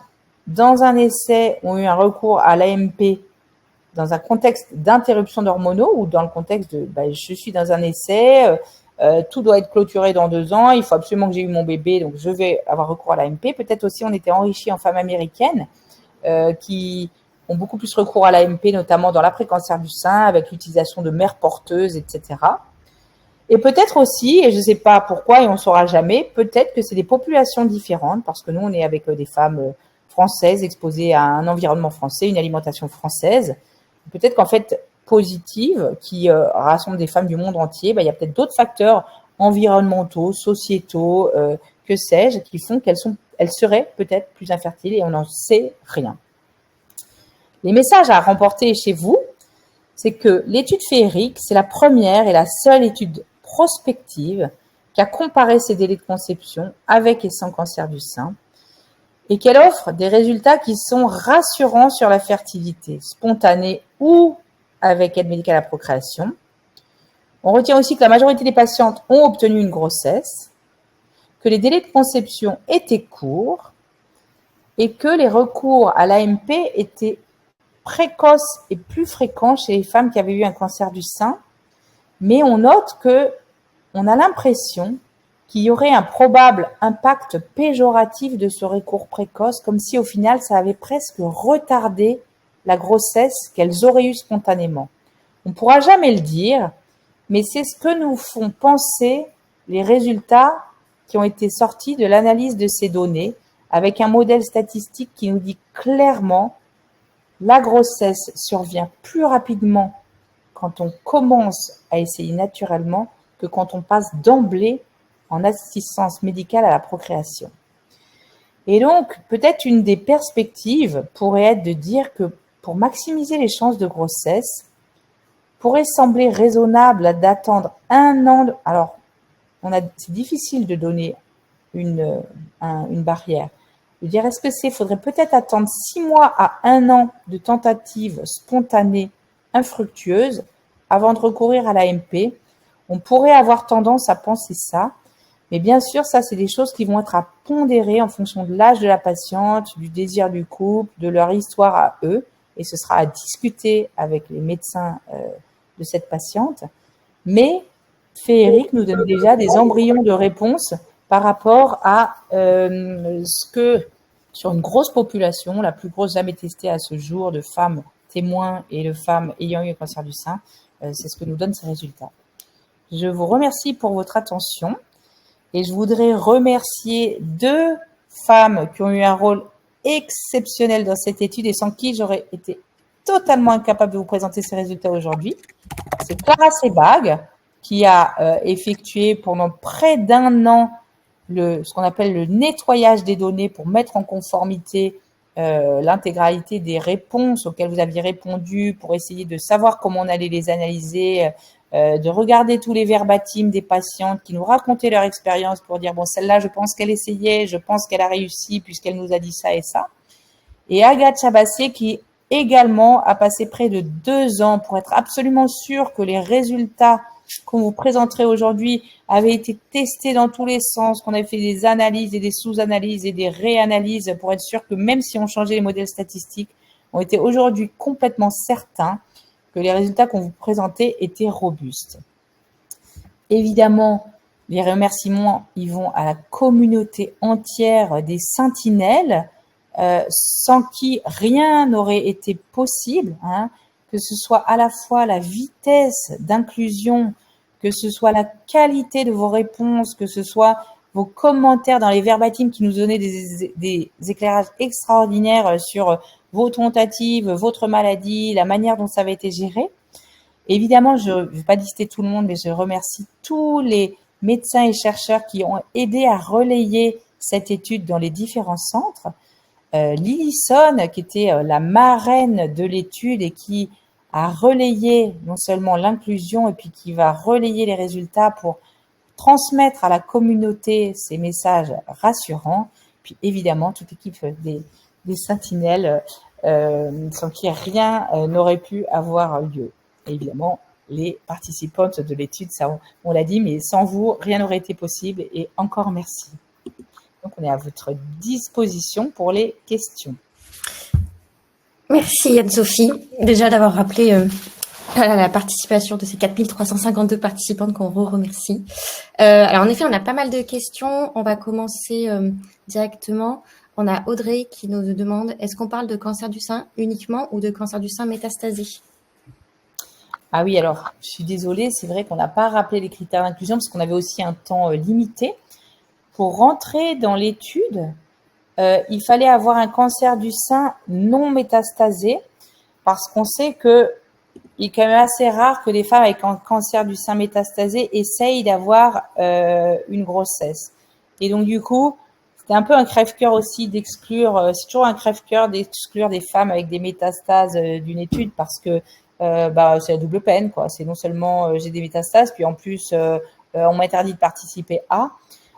dans un essai, ont eu un recours à l'AMP dans un contexte d'interruption d'hormonaux ou dans le contexte de je suis dans un essai, tout doit être clôturé dans 2 ans, il faut absolument que j'ai eu mon bébé, donc je vais avoir recours à l'AMP. Peut-être aussi on était enrichi en femmes américaines qui ont beaucoup plus recours à l'AMP, notamment dans l'après-cancer du sein, avec l'utilisation de mères porteuses, etc. Et peut-être aussi, et je ne sais pas pourquoi et on ne saura jamais, peut-être que c'est des populations différentes, parce que nous, on est avec des femmes françaises exposées à un environnement français, une alimentation française. Peut-être qu'en fait, positive, qui rassemble des femmes du monde entier, il y a peut-être d'autres facteurs environnementaux, sociétaux, que sais-je, qui font qu'elles seraient peut-être plus infertiles et on n'en sait rien. Les messages à remporter chez vous, c'est que l'étude féerique, c'est la première et la seule étude prospective qui a comparé ces délais de conception avec et sans cancer du sein et qu'elle offre des résultats qui sont rassurants sur la fertilité, spontanée ou avec aide médicale à la procréation. On retient aussi que la majorité des patientes ont obtenu une grossesse, que les délais de conception étaient courts et que les recours à l'AMP étaient précoces et plus fréquents chez les femmes qui avaient eu un cancer du sein, mais on note qu'on a l'impression qu'il y aurait un probable impact péjoratif de ce recours précoce, comme si au final ça avait presque retardé la grossesse qu'elles auraient eue spontanément. On ne pourra jamais le dire, mais c'est ce que nous font penser les résultats qui ont été sortis de l'analyse de ces données, avec un modèle statistique qui nous dit clairement la grossesse survient plus rapidement quand on commence à essayer naturellement que quand on passe d'emblée en assistance médicale à la procréation. Et donc, peut-être une des perspectives pourrait être de dire que pour maximiser les chances de grossesse, pourrait sembler raisonnable d'attendre 1 an. Alors, c'est difficile de donner une barrière. Je veux dire, est-ce que faudrait peut-être attendre 6 mois à 1 an de tentatives spontanées infructueuses avant de recourir à l'AMP? On pourrait avoir tendance à penser ça, mais bien sûr, ça, c'est des choses qui vont être à pondérer en fonction de l'âge de la patiente, du désir du couple, de leur histoire à eux, et ce sera à discuter avec les médecins de cette patiente. Mais Féerique nous donne déjà des embryons de réponse par rapport à ce que, sur une grosse population, la plus grosse jamais testée à ce jour de femmes témoins et de femmes ayant eu un cancer du sein, c'est ce que nous donnent ces résultats. Je vous remercie pour votre attention et je voudrais remercier 2 femmes qui ont eu un rôle exceptionnel dans cette étude et sans qui j'aurais été totalement incapable de vous présenter ces résultats aujourd'hui. C'est Clara Sebag qui a effectué pendant près d'1 an ce qu'on appelle le nettoyage des données pour mettre en conformité l'intégralité des réponses auxquelles vous aviez répondu, pour essayer de savoir comment on allait les analyser, de regarder tous les verbatims des patientes qui nous racontaient leur expérience pour dire, bon, celle-là, je pense qu'elle essayait, je pense qu'elle a réussi puisqu'elle nous a dit ça et ça. Et Agathe Chabassier qui également a passé près de 2 ans pour être absolument sûr que les résultats qu'on vous présenterait aujourd'hui avaient été testés dans tous les sens, qu'on avait fait des analyses et des sous-analyses et des réanalyses pour être sûr que même si on changeait les modèles statistiques, on était aujourd'hui complètement certains que les résultats qu'on vous présentait étaient robustes. Évidemment, les remerciements ils vont à la communauté entière des sentinelles, sans qui rien n'aurait été possible, hein, que ce soit à la fois la vitesse d'inclusion, que ce soit la qualité de vos réponses, que ce soit vos commentaires dans les verbatims qui nous donnaient des éclairages extraordinaires sur vos tentatives, votre maladie, la manière dont ça avait été géré. Évidemment, je ne vais pas lister tout le monde, mais je remercie tous les médecins et chercheurs qui ont aidé à relayer cette étude dans les différents centres. Lillison, qui était la marraine de l'étude et qui a relayé non seulement l'inclusion et puis qui va relayer les résultats pour transmettre à la communauté ces messages rassurants. Puis évidemment, toute l'équipe des Sentinelles, sans qui rien n'aurait pu avoir lieu. Et évidemment, les participantes de l'étude, ça on l'a dit, mais sans vous, rien n'aurait été possible. Et encore merci. Donc, on est à votre disposition pour les questions. Merci Anne-Sophie, déjà d'avoir rappelé la participation de ces 4352 participantes qu'on remercie. Alors en effet, on a pas mal de questions. On va commencer directement. On a Audrey qui nous demande, est-ce qu'on parle de cancer du sein uniquement ou de cancer du sein métastasé? Ah oui, alors je suis désolée, c'est vrai qu'on n'a pas rappelé les critères d'inclusion parce qu'on avait aussi un temps limité. Pour rentrer dans l'étude, il fallait avoir un cancer du sein non métastasé parce qu'on sait qu'il est quand même assez rare que les femmes avec un cancer du sein métastasé essayent d'avoir une grossesse. Et donc, du coup, c'était un peu un crève-cœur aussi d'exclure, c'est toujours un crève-cœur d'exclure des femmes avec des métastases d'une étude parce que c'est la double peine, quoi. C'est non seulement j'ai des métastases, puis en plus, on m'interdit de participer à.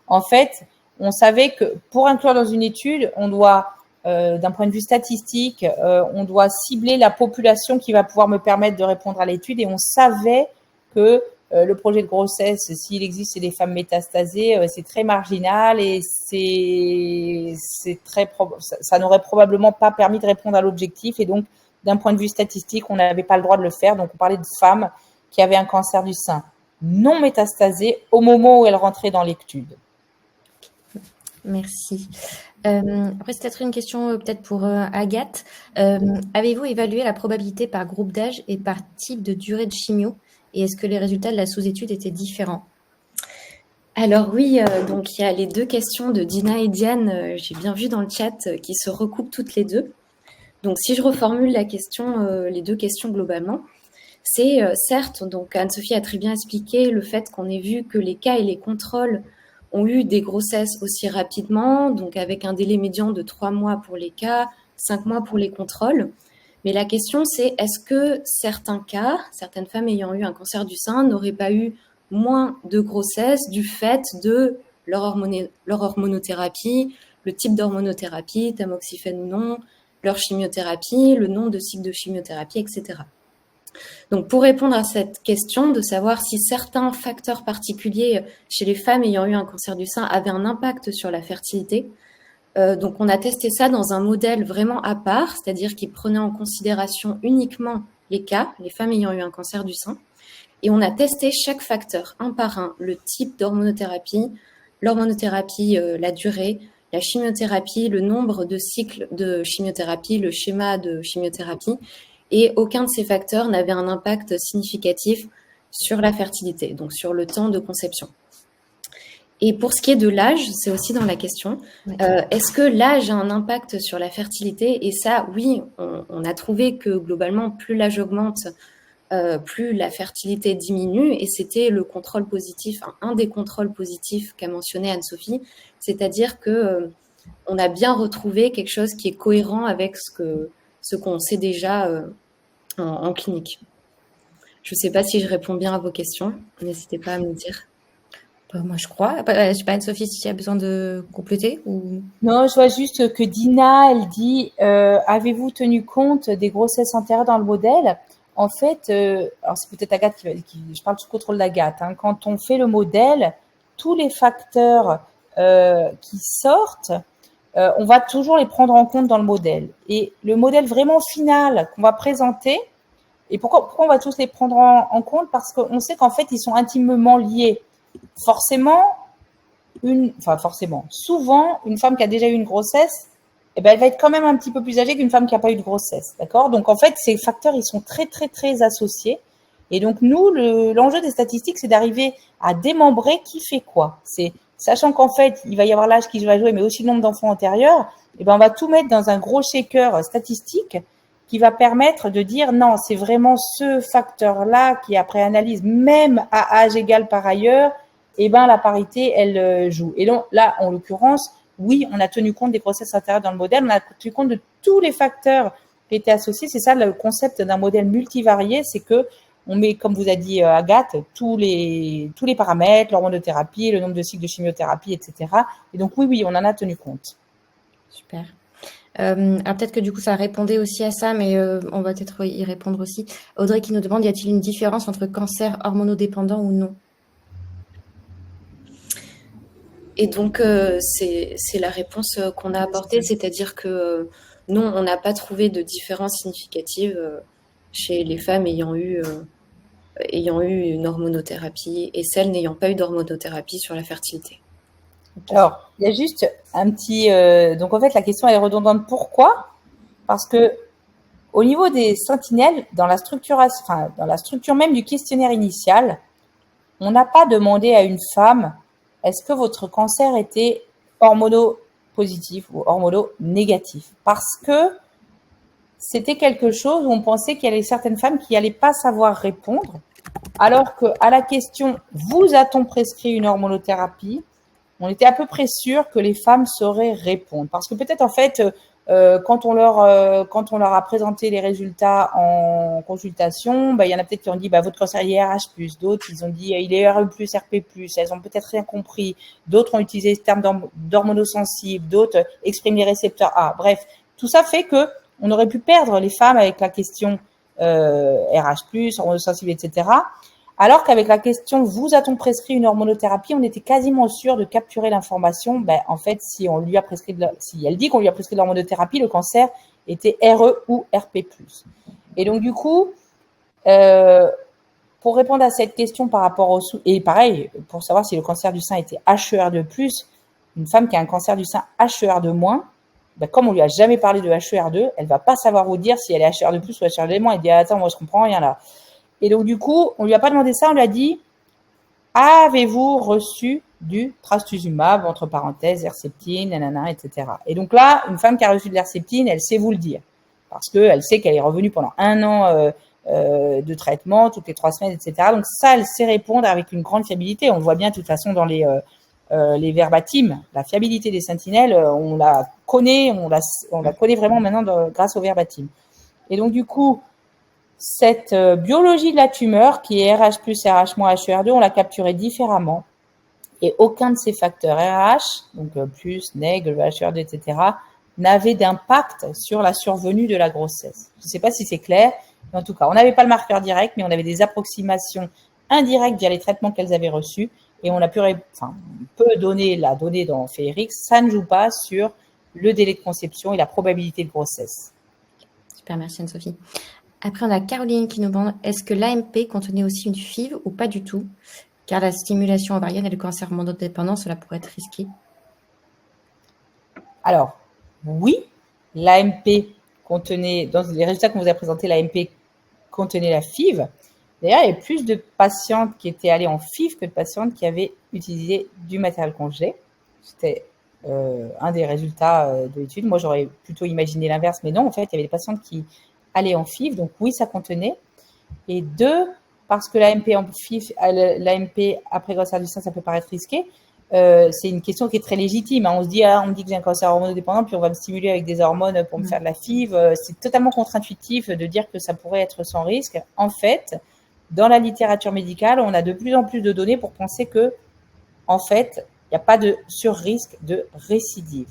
En fait, on savait que pour inclure dans une étude, on doit, d'un point de vue statistique, on doit cibler la population qui va pouvoir me permettre de répondre à l'étude. Et on savait que le projet de grossesse, s'il existe chez des femmes métastasées, c'est très marginal et ça n'aurait probablement pas permis de répondre à l'objectif. Et donc, d'un point de vue statistique, on n'avait pas le droit de le faire. Donc, on parlait de femmes qui avaient un cancer du sein non métastasé au moment où elles rentraient dans l'étude. Merci. Après, c'est peut-être une question peut-être pour Agathe. Avez-vous évalué la probabilité par groupe d'âge et par type de durée de chimio? Et est-ce que les résultats de la sous-étude étaient différents? Alors oui, donc il y a les deux questions de Dina et Diane, j'ai bien vu dans le chat, qui se recoupent toutes les deux. Donc si je reformule la question, les deux questions globalement, c'est certes, donc Anne-Sophie a très bien expliqué le fait qu'on ait vu que les cas et les contrôles ont eu des grossesses aussi rapidement, donc avec un délai médian de 3 mois pour les cas, 5 mois pour les contrôles. Mais la question, c'est est-ce que certains cas, certaines femmes ayant eu un cancer du sein n'auraient pas eu moins de grossesse du fait de leur hormonothérapie, le type d'hormonothérapie, tamoxifène ou non, leur chimiothérapie, le nombre de cycles de chimiothérapie, etc. Donc, pour répondre à cette question de savoir si certains facteurs particuliers chez les femmes ayant eu un cancer du sein avaient un impact sur la fertilité, donc on a testé ça dans un modèle vraiment à part, c'est-à-dire qui prenait en considération uniquement les cas, les femmes ayant eu un cancer du sein, et on a testé chaque facteur un par un, le type d'hormonothérapie, l'hormonothérapie, la durée, la chimiothérapie, le nombre de cycles de chimiothérapie, le schéma de chimiothérapie, et aucun de ces facteurs n'avait un impact significatif sur la fertilité, donc sur le temps de conception. Et pour ce qui est de l'âge, c'est aussi dans la question, est-ce que l'âge a un impact sur la fertilité? Et ça, oui, on a trouvé que globalement, plus l'âge augmente, plus la fertilité diminue, et c'était le contrôle positif, un des contrôles positifs qu'a mentionné Anne-Sophie, c'est-à-dire que on a bien retrouvé quelque chose qui est cohérent avec ce qu'on sait déjà en clinique. Je ne sais pas si je réponds bien à vos questions, n'hésitez pas à me le dire. Moi, je crois. Je ne sais pas, Anne-Sophie, si tu as besoin de compléter ou... Non, je vois juste que Dina, elle dit avez-vous tenu compte des grossesses antérieures dans le modèle? En fait, alors c'est peut-être Agathe je parle sous contrôle d'Agathe. Hein, quand on fait le modèle, tous les facteurs qui sortent, on va toujours les prendre en compte dans le modèle. Et le modèle vraiment final qu'on va présenter, et pourquoi on va tous les prendre en compte? Parce qu'on sait qu'en fait, ils sont intimement liés. Souvent, une femme qui a déjà eu une grossesse, eh ben, elle va être quand même un petit peu plus âgée qu'une femme qui n'a pas eu de grossesse. D'accord? Donc, en fait, ces facteurs, ils sont très, très, très associés. Et donc, nous, l'enjeu des statistiques, c'est d'arriver à démembrer qui fait quoi. C'est, sachant qu'en fait, il va y avoir l'âge qui va jouer, mais aussi le nombre d'enfants antérieurs, eh ben, on va tout mettre dans un gros shaker statistique qui va permettre de dire non, c'est vraiment ce facteur-là qui, après analyse, même à âge égal par ailleurs, eh ben, la parité, elle joue. Et donc, là, en l'occurrence, oui, on a tenu compte des grossesses antérieures dans le modèle, on a tenu compte de tous les facteurs qui étaient associés. C'est ça le concept d'un modèle multivarié, c'est que on met, comme vous a dit Agathe, tous les paramètres, l'hormonothérapie, le nombre de cycles de chimiothérapie, etc. Et donc oui, on en a tenu compte. Super. Alors peut-être que du coup ça répondait aussi à ça, mais on va peut-être y répondre aussi. Audrey qui nous demande, y a-t-il une différence entre cancer hormonodépendant ou non? Et donc c'est la réponse qu'on a apportée, c'est-à-dire que non, on n'a pas trouvé de différence significative chez les femmes ayant eu une hormonothérapie et celles n'ayant pas eu d'hormonothérapie sur la fertilité. Okay. Alors, il y a juste un petit... donc, en fait, la question est redondante. Pourquoi? Parce que au niveau des sentinelles, dans la structure même du questionnaire initial, on n'a pas demandé à une femme est-ce que votre cancer était hormonopositif ou hormononégatif? Parce que c'était quelque chose où on pensait qu'il y avait certaines femmes qui n'allaient pas savoir répondre, alors qu'à la question « vous a-t-on prescrit une hormonothérapie ?» on était à peu près sûr que les femmes sauraient répondre. Parce que peut-être, en fait, quand on leur a présenté les résultats en consultation, il y en a peut-être qui ont dit votre cancer est RH+, d'autres ils ont dit il est RE+, RP+, elles ont peut-être rien compris, d'autres ont utilisé ce terme d'hormonosensible, d'autres expriment les récepteurs A. Bref, tout ça fait que on aurait pu perdre les femmes avec la question RH+, hormonosensible, etc. Alors qu'avec la question « vous a-t-on prescrit une hormonothérapie ?» on était quasiment sûr de capturer l'information. En fait, si elle dit qu'on lui a prescrit de l'hormonothérapie, le cancer était RE ou RP+. Et donc, du coup, pour répondre à cette question par rapport au... Et pareil, pour savoir si le cancer du sein était HER2+, une femme qui a un cancer du sein HER2-, comme on lui a jamais parlé de HER2, elle va pas savoir vous dire si elle est HER2+, ou HER2-. Elle dit « attends, moi je comprends rien là ». Et donc, du coup, on lui a pas demandé ça, on lui a dit « avez-vous reçu du trastuzumab, entre parenthèses, Herceptine, nanana, etc. » Et donc là, une femme qui a reçu de l'Herceptine, elle sait vous le dire. Parce qu'elle sait qu'elle est revenue pendant 1 an de traitement, toutes les 3 semaines, etc. Donc ça, elle sait répondre avec une grande fiabilité. On le voit bien de toute façon dans les verbatims. La fiabilité des sentinelles, on la connaît vraiment maintenant grâce aux verbatims. Et donc, du coup, cette biologie de la tumeur, qui est RH+, RH-, HER2, on l'a capturée différemment. Et aucun de ces facteurs RH, donc plus, neg, HER2, etc., n'avait d'impact sur la survenue de la grossesse. Je ne sais pas si c'est clair, mais en tout cas, on n'avait pas le marqueur direct, mais on avait des approximations indirectes via les traitements qu'elles avaient reçus. Et on peut donner la donnée dans Féerix, ça ne joue pas sur le délai de conception et la probabilité de grossesse. Super, merci Anne-Sophie. Après, on a Caroline qui nous demande, est-ce que l'AMP contenait aussi une FIV ou pas du tout? Car la stimulation ovarienne et le cancer hormonodépendant, cela pourrait être risqué. Alors, oui, l'AMP contenait, dans les résultats qu'on vous a présentés, l'AMP contenait la FIV. D'ailleurs, il y avait plus de patientes qui étaient allées en FIV que de patientes qui avaient utilisé du matériel congelé. C'était un des résultats de l'étude. Moi, j'aurais plutôt imaginé l'inverse, mais non, en fait, il y avait des patientes qui allaient en FIV, donc oui, ça contenait. Et 2, parce que l'AMP en FIV, l'AMP après cancer du sein, ça peut paraître risqué. C'est une question qui est très légitime. On se dit, on me dit que j'ai un cancer hormonodépendant, puis on va me stimuler avec des hormones pour me faire de la FIV. C'est totalement contre-intuitif de dire que ça pourrait être sans risque. En fait, dans la littérature médicale, on a de plus en plus de données pour penser que, en fait, il n'y a pas de sur-risque de récidive.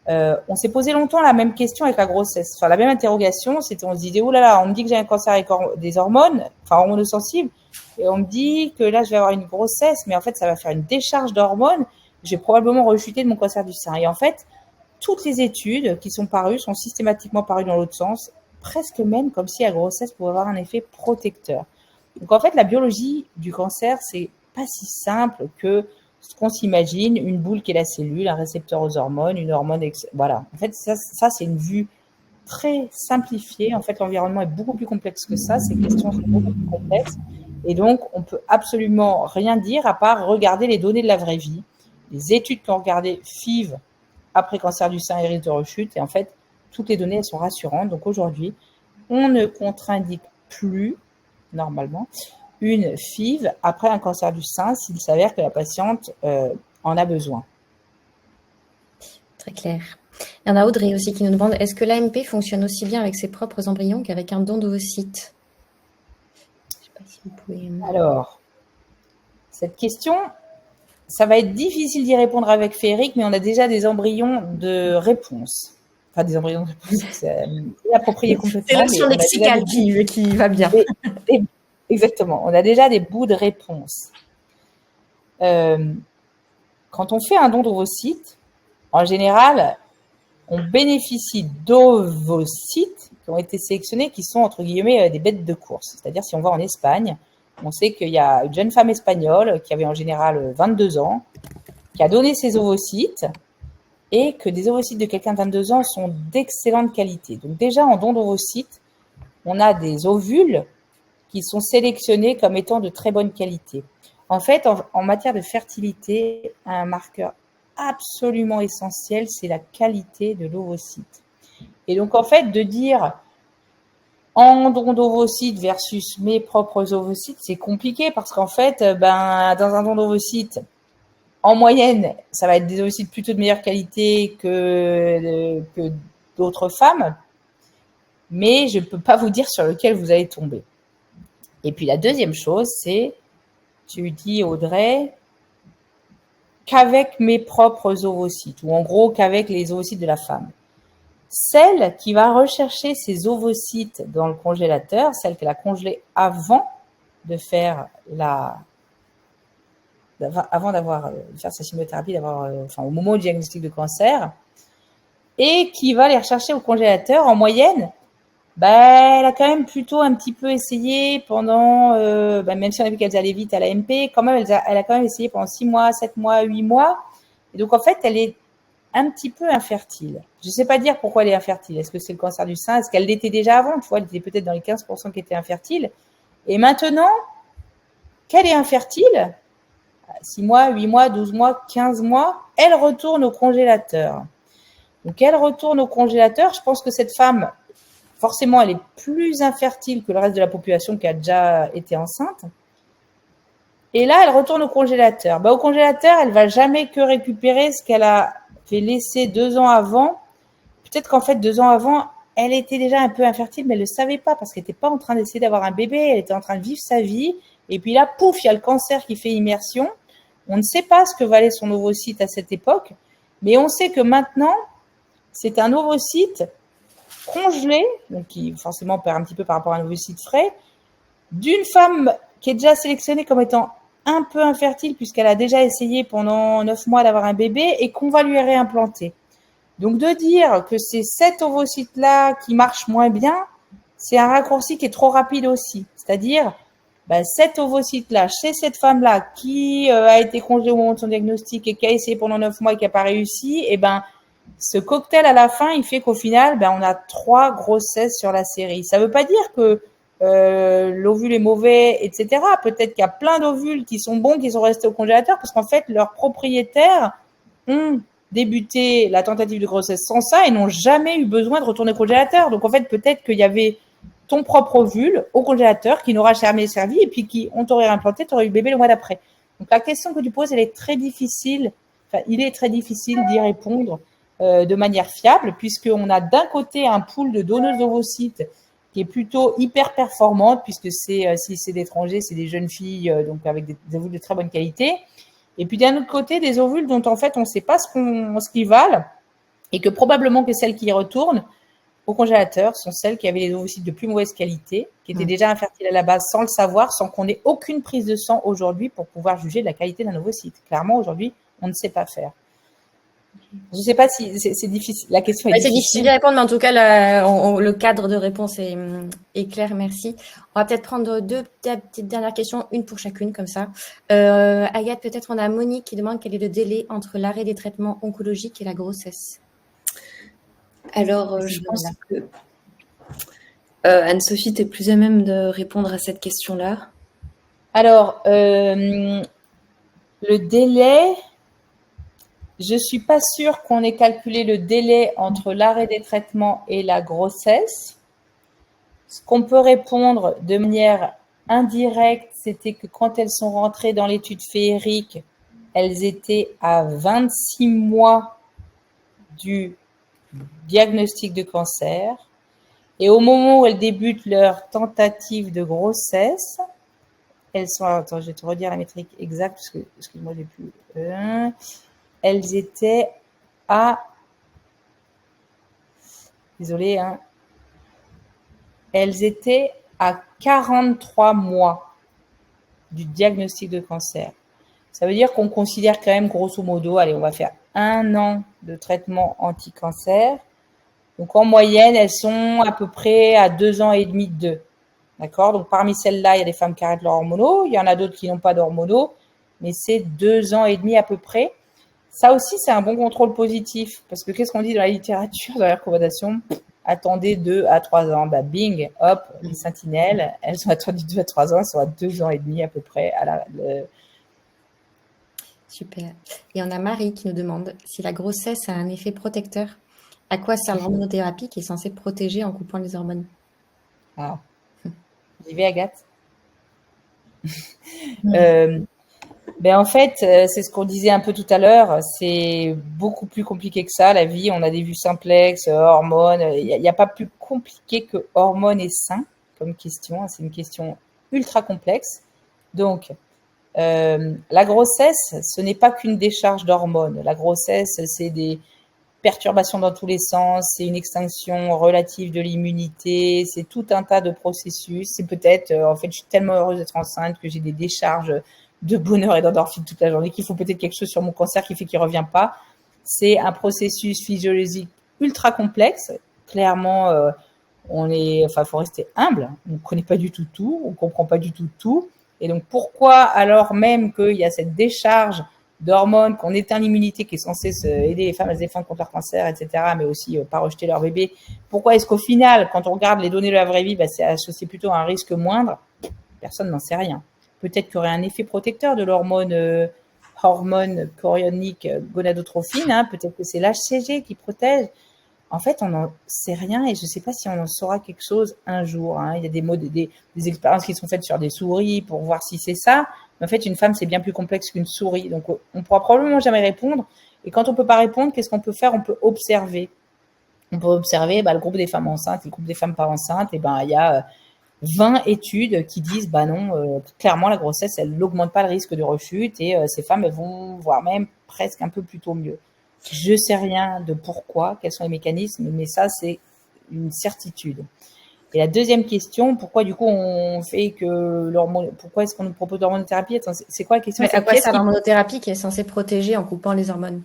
On s'est posé longtemps la même question avec la grossesse. Enfin, la même interrogation, c'était on se disait, oh là là, on me dit que j'ai un cancer avec des hormones, enfin hormonosensibles, et on me dit que là, je vais avoir une grossesse, mais en fait, ça va faire une décharge d'hormones, je vais probablement rechuter de mon cancer du sein. Et en fait, toutes les études qui sont parues sont systématiquement parues dans l'autre sens, presque même comme si la grossesse pouvait avoir un effet protecteur. Donc en fait, la biologie du cancer, c'est pas si simple que ce qu'on s'imagine, une boule qui est la cellule, un récepteur aux hormones, une hormone, voilà. En fait, ça c'est une vue très simplifiée. En fait, l'environnement est beaucoup plus complexe que ça. Ces questions sont beaucoup plus complexes. Et donc, on peut absolument rien dire à part regarder les données de la vraie vie. Les études qui ont regardé FIV après cancer du sein et risque de rechute. Et en fait, toutes les données, elles sont rassurantes. Donc aujourd'hui, on ne contre-indique plus, normalement, une FIV après un cancer du sein s'il s'avère que la patiente en a besoin. Très clair. Il y en a Audrey aussi qui nous demande, est-ce que l'AMP fonctionne aussi bien avec ses propres embryons qu'avec un don d'ovocytes? Je ne sais pas si vous pouvez... Alors, cette question, ça va être difficile d'y répondre avec Féric, mais on a déjà des embryons de réponse. Enfin, des embryons de réponse, c'est inapproprié complètement. C'est l'option lexicale qui va bien. Exactement. On a déjà des bouts de réponse. Quand on fait un don d'ovocytes, en général, on bénéficie d'ovocytes qui ont été sélectionnés, qui sont, entre guillemets, des bêtes de course. C'est-à-dire, si on va en Espagne, on sait qu'il y a une jeune femme espagnole qui avait en général 22 ans, qui a donné ses ovocytes, et que des ovocytes de quelqu'un de 22 ans sont d'excellente qualité. Donc déjà, en don d'ovocytes, on a des ovules qui sont sélectionnés comme étant de très bonne qualité. En fait, en matière de fertilité, un marqueur absolument essentiel, c'est la qualité de l'ovocyte. Et donc, en fait, de dire en don d'ovocytes versus mes propres ovocytes, c'est compliqué parce qu'en fait, dans un don d'ovocytes, en moyenne, ça va être des ovocytes plutôt de meilleure qualité que d'autres femmes, mais je ne peux pas vous dire sur lequel vous allez tomber. Et puis la deuxième chose, c'est, tu dis Audrey, qu'avec mes propres ovocytes, ou en gros qu'avec les ovocytes de la femme. Celle qui va rechercher ses ovocytes dans le congélateur, celle qu'elle a congelée avant de faire faire sa chimiothérapie, au moment du diagnostic de cancer, et qui va les rechercher au congélateur, en moyenne, elle a quand même plutôt un petit peu essayé pendant, même si on a vu qu'elles allaient vite à l'AMP, quand même, elle a quand même essayé pendant 6 mois, 7 mois, 8 mois. Et donc, en fait, elle est un petit peu infertile. Je ne sais pas dire pourquoi elle est infertile. Est-ce que c'est le cancer du sein? Est-ce qu'elle l'était déjà avant? Tu vois, elle était peut-être dans les 15% qui étaient infertiles. Et maintenant qu'elle est infertile, 6 mois, 8 mois, 12 mois, 15 mois, elle retourne au congélateur. Donc, elle retourne au congélateur. Je pense que cette femme, forcément, elle est plus infertile que le reste de la population qui a déjà été enceinte. Et là, elle retourne au congélateur. Au congélateur, elle ne va jamais que récupérer ce qu'elle a fait laisser 2 ans avant. Peut-être qu'en fait, 2 ans avant, elle était déjà un peu infertile, mais elle ne le savait pas parce qu'elle n'était pas en train d'essayer d'avoir un bébé. Elle était en train de vivre sa vie. Et puis là, pouf, il y a le cancer qui fait immersion. On ne sait pas ce que valait son ovocyte à cette époque, mais on sait que maintenant, c'est un ovocyte congelé, donc qui forcément perd un petit peu par rapport à un ovocyte frais, d'une femme qui est déjà sélectionnée comme étant un peu infertile puisqu'elle a déjà essayé pendant 9 mois d'avoir un bébé et qu'on va lui réimplanter. Donc de dire que c'est cet ovocyte-là qui marche moins bien, c'est un raccourci qui est trop rapide aussi. C'est-à-dire, cet ovocyte-là, chez cette femme-là qui a été congelée au moment de son diagnostic et qui a essayé pendant 9 mois et qui n'a pas réussi, ce cocktail à la fin, il fait qu'au final, on a 3 grossesses sur la série. Ça ne veut pas dire que l'ovule est mauvais, etc. Peut-être qu'il y a plein d'ovules qui sont bons, qui sont restés au congélateur, parce qu'en fait, leurs propriétaires ont débuté la tentative de grossesse sans ça et n'ont jamais eu besoin de retourner au congélateur. Donc, en fait, peut-être qu'il y avait ton propre ovule au congélateur qui n'aura jamais servi et puis qui, on t'aurait implanté, tu aurais eu le bébé le mois d'après. Donc, la question que tu poses, elle est très difficile. Enfin, il est très difficile d'y répondre de manière fiable, puisqu'on a d'un côté un pool de donneuses d'ovocytes qui est plutôt hyper performante, puisque si c'est d'étrangers, c'est des jeunes filles donc avec des ovules de très bonne qualité. Et puis d'un autre côté, des ovules dont en fait on ne sait pas ce qu'ils valent, et que probablement que celles qui y retournent au congélateur sont celles qui avaient les ovocytes de plus mauvaise qualité, qui étaient déjà infertiles à la base sans le savoir, sans qu'on ait aucune prise de sang aujourd'hui pour pouvoir juger de la qualité d'un ovocyte. Clairement, aujourd'hui, on ne sait pas faire. Je ne sais pas si c'est difficile. La question est difficile. C'est difficile à répondre, mais en tout cas, le cadre de réponse est clair. Merci. On va peut-être prendre 2 petites dernières questions, une pour chacune, comme ça. Agathe, peut-être on a Monique qui demande quel est le délai entre l'arrêt des traitements oncologiques et la grossesse. Alors, je pense que Anne-Sophie, tu es plus à même de répondre à cette question-là. Alors, le délai... Je ne suis pas sûre qu'on ait calculé le délai entre l'arrêt des traitements et la grossesse. Ce qu'on peut répondre de manière indirecte, c'était que quand elles sont rentrées dans l'étude féerique, elles étaient à 26 mois du diagnostic de cancer. Et au moment où elles débutent leur tentative de grossesse, elles sont, attends, je vais te redire la métrique exacte, parce que, excuse-moi, j'ai plus, elles étaient à, désolé, hein, elles étaient à 43 mois du diagnostic de cancer. Ça veut dire qu'on considère quand même, grosso modo, allez, on va faire 1 an de traitement anti-cancer. Donc, en moyenne, elles sont à peu près à 2 ans et demi d'eux. D'accord? Donc, parmi celles-là, il y a des femmes qui arrêtent leurs hormonaux. Il y en a d'autres qui n'ont pas d'hormonaux. Mais c'est 2 ans et demi à peu près. Ça aussi, c'est un bon contrôle positif. Parce que qu'est-ce qu'on dit dans la littérature, dans les recommandations? Attendez 2 à 3 ans. Bah, bing, hop, les sentinelles, elles sont attendues 2 à 3 ans. Elles sont à 2 ans et demi à peu près Super. Et on a Marie qui nous demande si la grossesse a un effet protecteur. À quoi sert l'hormonothérapie qui est censée protéger en coupant les hormones? Ah, j'y vais, Agathe. En fait, c'est ce qu'on disait un peu tout à l'heure. C'est beaucoup plus compliqué que ça, la vie. On a des vues simplex, hormones. Il n'y a pas plus compliqué que hormones et seins comme question. C'est une question ultra complexe. Donc, la grossesse, ce n'est pas qu'une décharge d'hormones. La grossesse, c'est des perturbations dans tous les sens, c'est une extinction relative de l'immunité, c'est tout un tas de processus. C'est peut-être, en fait, je suis tellement heureuse d'être enceinte que j'ai des décharges de bonheur et d'endorphine toute la journée, qu'il faut peut-être quelque chose sur mon cancer qui fait qu'il ne revient pas. C'est un processus physiologique ultra complexe. Clairement, faut rester humble. On ne connaît pas du tout, on ne comprend pas du tout. Et donc, pourquoi, alors même qu'il y a cette décharge d'hormones, qu'on éteint l'immunité qui est censée aider les femmes à se défendre contre leur cancer, etc., mais aussi pas rejeter leur bébé, pourquoi est-ce qu'au final, quand on regarde les données de la vraie vie, c'est associé plutôt à un risque moindre? Personne n'en sait rien. Peut-être qu'il y aurait un effet protecteur de l'hormone chorionique gonadotrophine, peut-être que c'est l'HCG qui protège. En fait, on n'en sait rien et je ne sais pas si on en saura quelque chose un jour. Il y a des expériences qui sont faites sur des souris pour voir si c'est ça. Mais en fait, une femme, c'est bien plus complexe qu'une souris. Donc, on ne pourra probablement jamais répondre. Et quand on ne peut pas répondre, qu'est-ce qu'on peut faire? On peut observer. On peut observer le groupe des femmes enceintes, le groupe des femmes pas enceintes. Et il y a 20 études qui disent non, clairement, la grossesse, elle n'augmente pas le risque de rechute et ces femmes, elles vont voir même presque un peu plutôt mieux. Je sais rien de pourquoi, quels sont les mécanismes, mais ça, c'est une certitude. Et la deuxième question, pourquoi du coup pourquoi est-ce qu'on nous propose l'hormonothérapie? Attends, c'est quoi la question? À quoi sert l'hormonothérapie qui est censée protéger en coupant les hormones?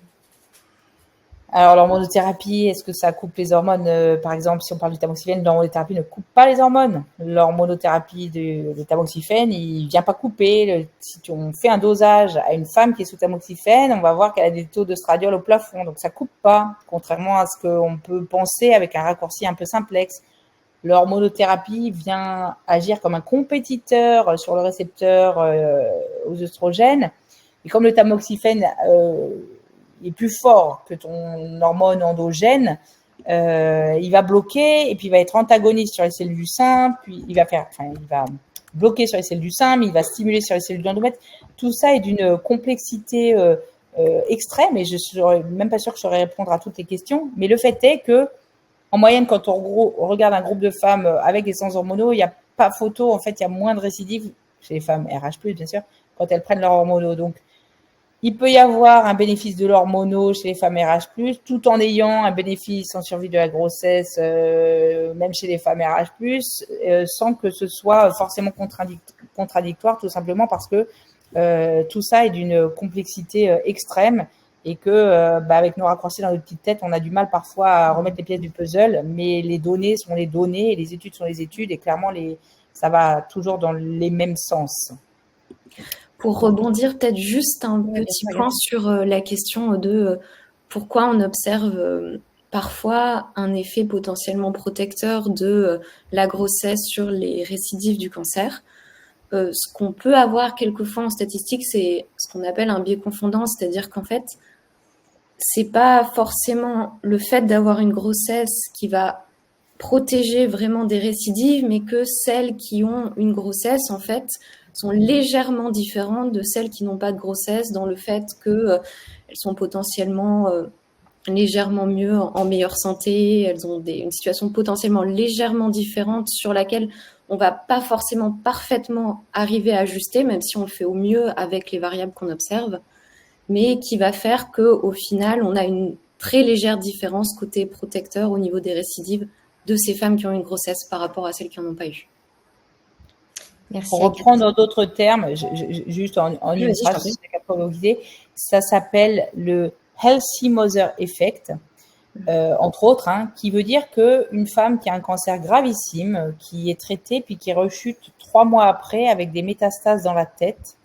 Alors, l'hormonothérapie, est-ce que ça coupe les hormones? Par exemple, si on parle du tamoxifène, l'hormonothérapie ne coupe pas les hormones. L'hormonothérapie de tamoxifène, il ne vient pas couper. Si on fait un dosage à une femme qui est sous tamoxifène, on va voir qu'elle a des taux d'oestradiol au plafond. Donc, ça ne coupe pas, contrairement à ce qu'on peut penser avec un raccourci un peu simplexe. L'hormonothérapie vient agir comme un compétiteur sur le récepteur aux œstrogènes. Et comme le tamoxifène est plus fort que ton hormone endogène, il va bloquer et puis il va être antagoniste sur les cellules du sein, puis il va bloquer sur les cellules du sein, mais il va stimuler sur les cellules de l'endomètre. Tout ça est d'une complexité extrême et je ne suis même pas sûre que je saurais répondre à toutes les questions. Mais le fait est que, en moyenne, quand on regarde un groupe de femmes avec et sans hormonaux, il n'y a pas photo. En fait, il y a moins de récidives chez les femmes RH+, bien sûr, quand elles prennent leurs hormonaux. Donc, il peut y avoir un bénéfice de l'hormonaux chez les femmes RH+, tout en ayant un bénéfice en survie de la grossesse, même chez les femmes RH+, sans que ce soit forcément contradictoire, tout simplement parce que tout ça est d'une complexité extrême et que avec nos raccourcis dans notre petite tête, on a du mal parfois à remettre les pièces du puzzle, mais les données sont les données et les études sont les études et clairement, ça va toujours dans les mêmes sens. Pour rebondir peut-être juste un petit point sur la question de pourquoi on observe parfois un effet potentiellement protecteur de la grossesse sur les récidives du cancer. Ce qu'on peut avoir quelquefois en statistique, c'est ce qu'on appelle un biais confondant, c'est-à-dire qu'en fait, c'est pas forcément le fait d'avoir une grossesse qui va protéger vraiment des récidives, mais que celles qui ont une grossesse, en fait, sont légèrement différentes de celles qui n'ont pas de grossesse, dans le fait qu'elles sont potentiellement légèrement mieux, en meilleure santé, elles ont une situation potentiellement légèrement différente sur laquelle on va pas forcément parfaitement arriver à ajuster, même si on le fait au mieux avec les variables qu'on observe, mais qui va faire qu'au final, on a une très légère différence côté protecteur au niveau des récidives de ces femmes qui ont une grossesse par rapport à celles qui n'en ont pas eu. Merci. Pour reprendre en d'autres termes, juste en une phrase, ça s'appelle le Healthy Mother Effect, entre autres, qui veut dire qu'une femme qui a un cancer gravissime, qui est traitée puis qui rechute 3 mois après avec des métastases dans la tête,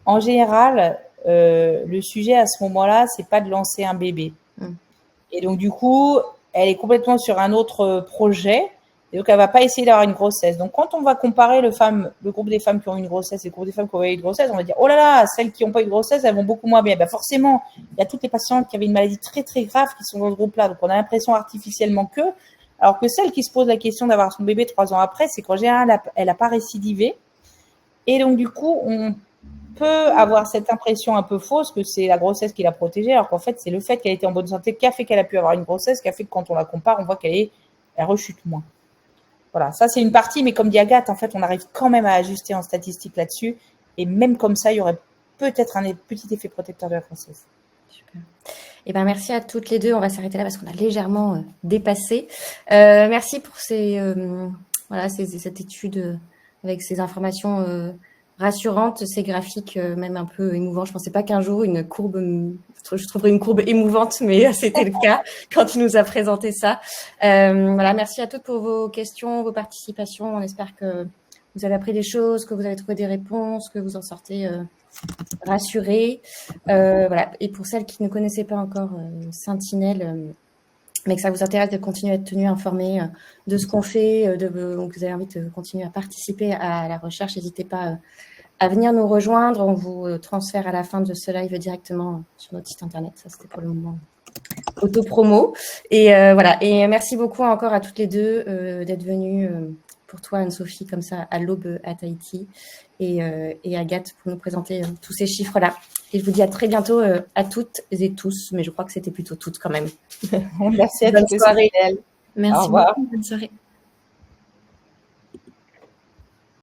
en général, le sujet à ce moment-là, c'est pas de lancer un bébé. Et donc, du coup, elle est complètement sur un autre projet. Et donc, elle va pas essayer d'avoir une grossesse. Donc, quand on va comparer le groupe des femmes qui ont une grossesse et le groupe des femmes qui ont eu une grossesse, on va dire, oh là là, celles qui n'ont pas eu de grossesse, elles vont beaucoup moins bien. Ben, forcément, il y a toutes les patientes qui avaient une maladie très, très grave qui sont dans ce groupe-là. Donc, on a l'impression artificiellement alors que celle qui se pose la question d'avoir son bébé 3 ans après, c'est qu'en général, elle n'a pas récidivé. Et donc, du coup, on peut avoir cette impression un peu fausse que c'est la grossesse qui l'a protégée, alors qu'en fait, c'est le fait qu'elle était en bonne santé qui a fait qu'elle a pu avoir une grossesse, qui a fait que quand on la compare, on voit elle rechute moins. Voilà, ça c'est une partie, mais comme dit Agathe, en fait, on arrive quand même à ajuster en statistique là-dessus, et même comme ça, il y aurait peut-être un petit effet protecteur de la grossesse. Super. Eh ben, merci à toutes les deux. On va s'arrêter là parce qu'on a légèrement dépassé. Merci pour cette étude avec ces informations rassurantes, ces graphiques même un peu émouvants. Je ne pensais pas qu'un jour je trouverais une courbe émouvante, mais c'était le cas quand il nous a présenté ça. Voilà, merci à toutes pour vos questions, vos participations. On espère que vous avez appris des choses, que vous avez trouvé des réponses, que vous en sortez rassurés. Voilà. Et pour celles qui ne connaissaient pas encore Sentinelle, mais que ça vous intéresse de continuer à être tenu informé de ce qu'on fait, donc vous avez envie de continuer à participer à la recherche, n'hésitez pas à venir nous rejoindre. On vous transfère à la fin de ce live directement sur notre site internet. Ça, c'était pour le moment auto-promo. Et voilà. Et merci beaucoup encore à toutes les deux d'être venues, pour toi, Anne-Sophie, comme ça, à l'aube à Tahiti, et Agathe pour nous présenter tous ces chiffres-là. Et je vous dis à très bientôt à toutes et tous, mais je crois que c'était plutôt toutes quand même. Merci à Bonne toutes. soirée. Merci Au revoir. beaucoup. Bonne soirée.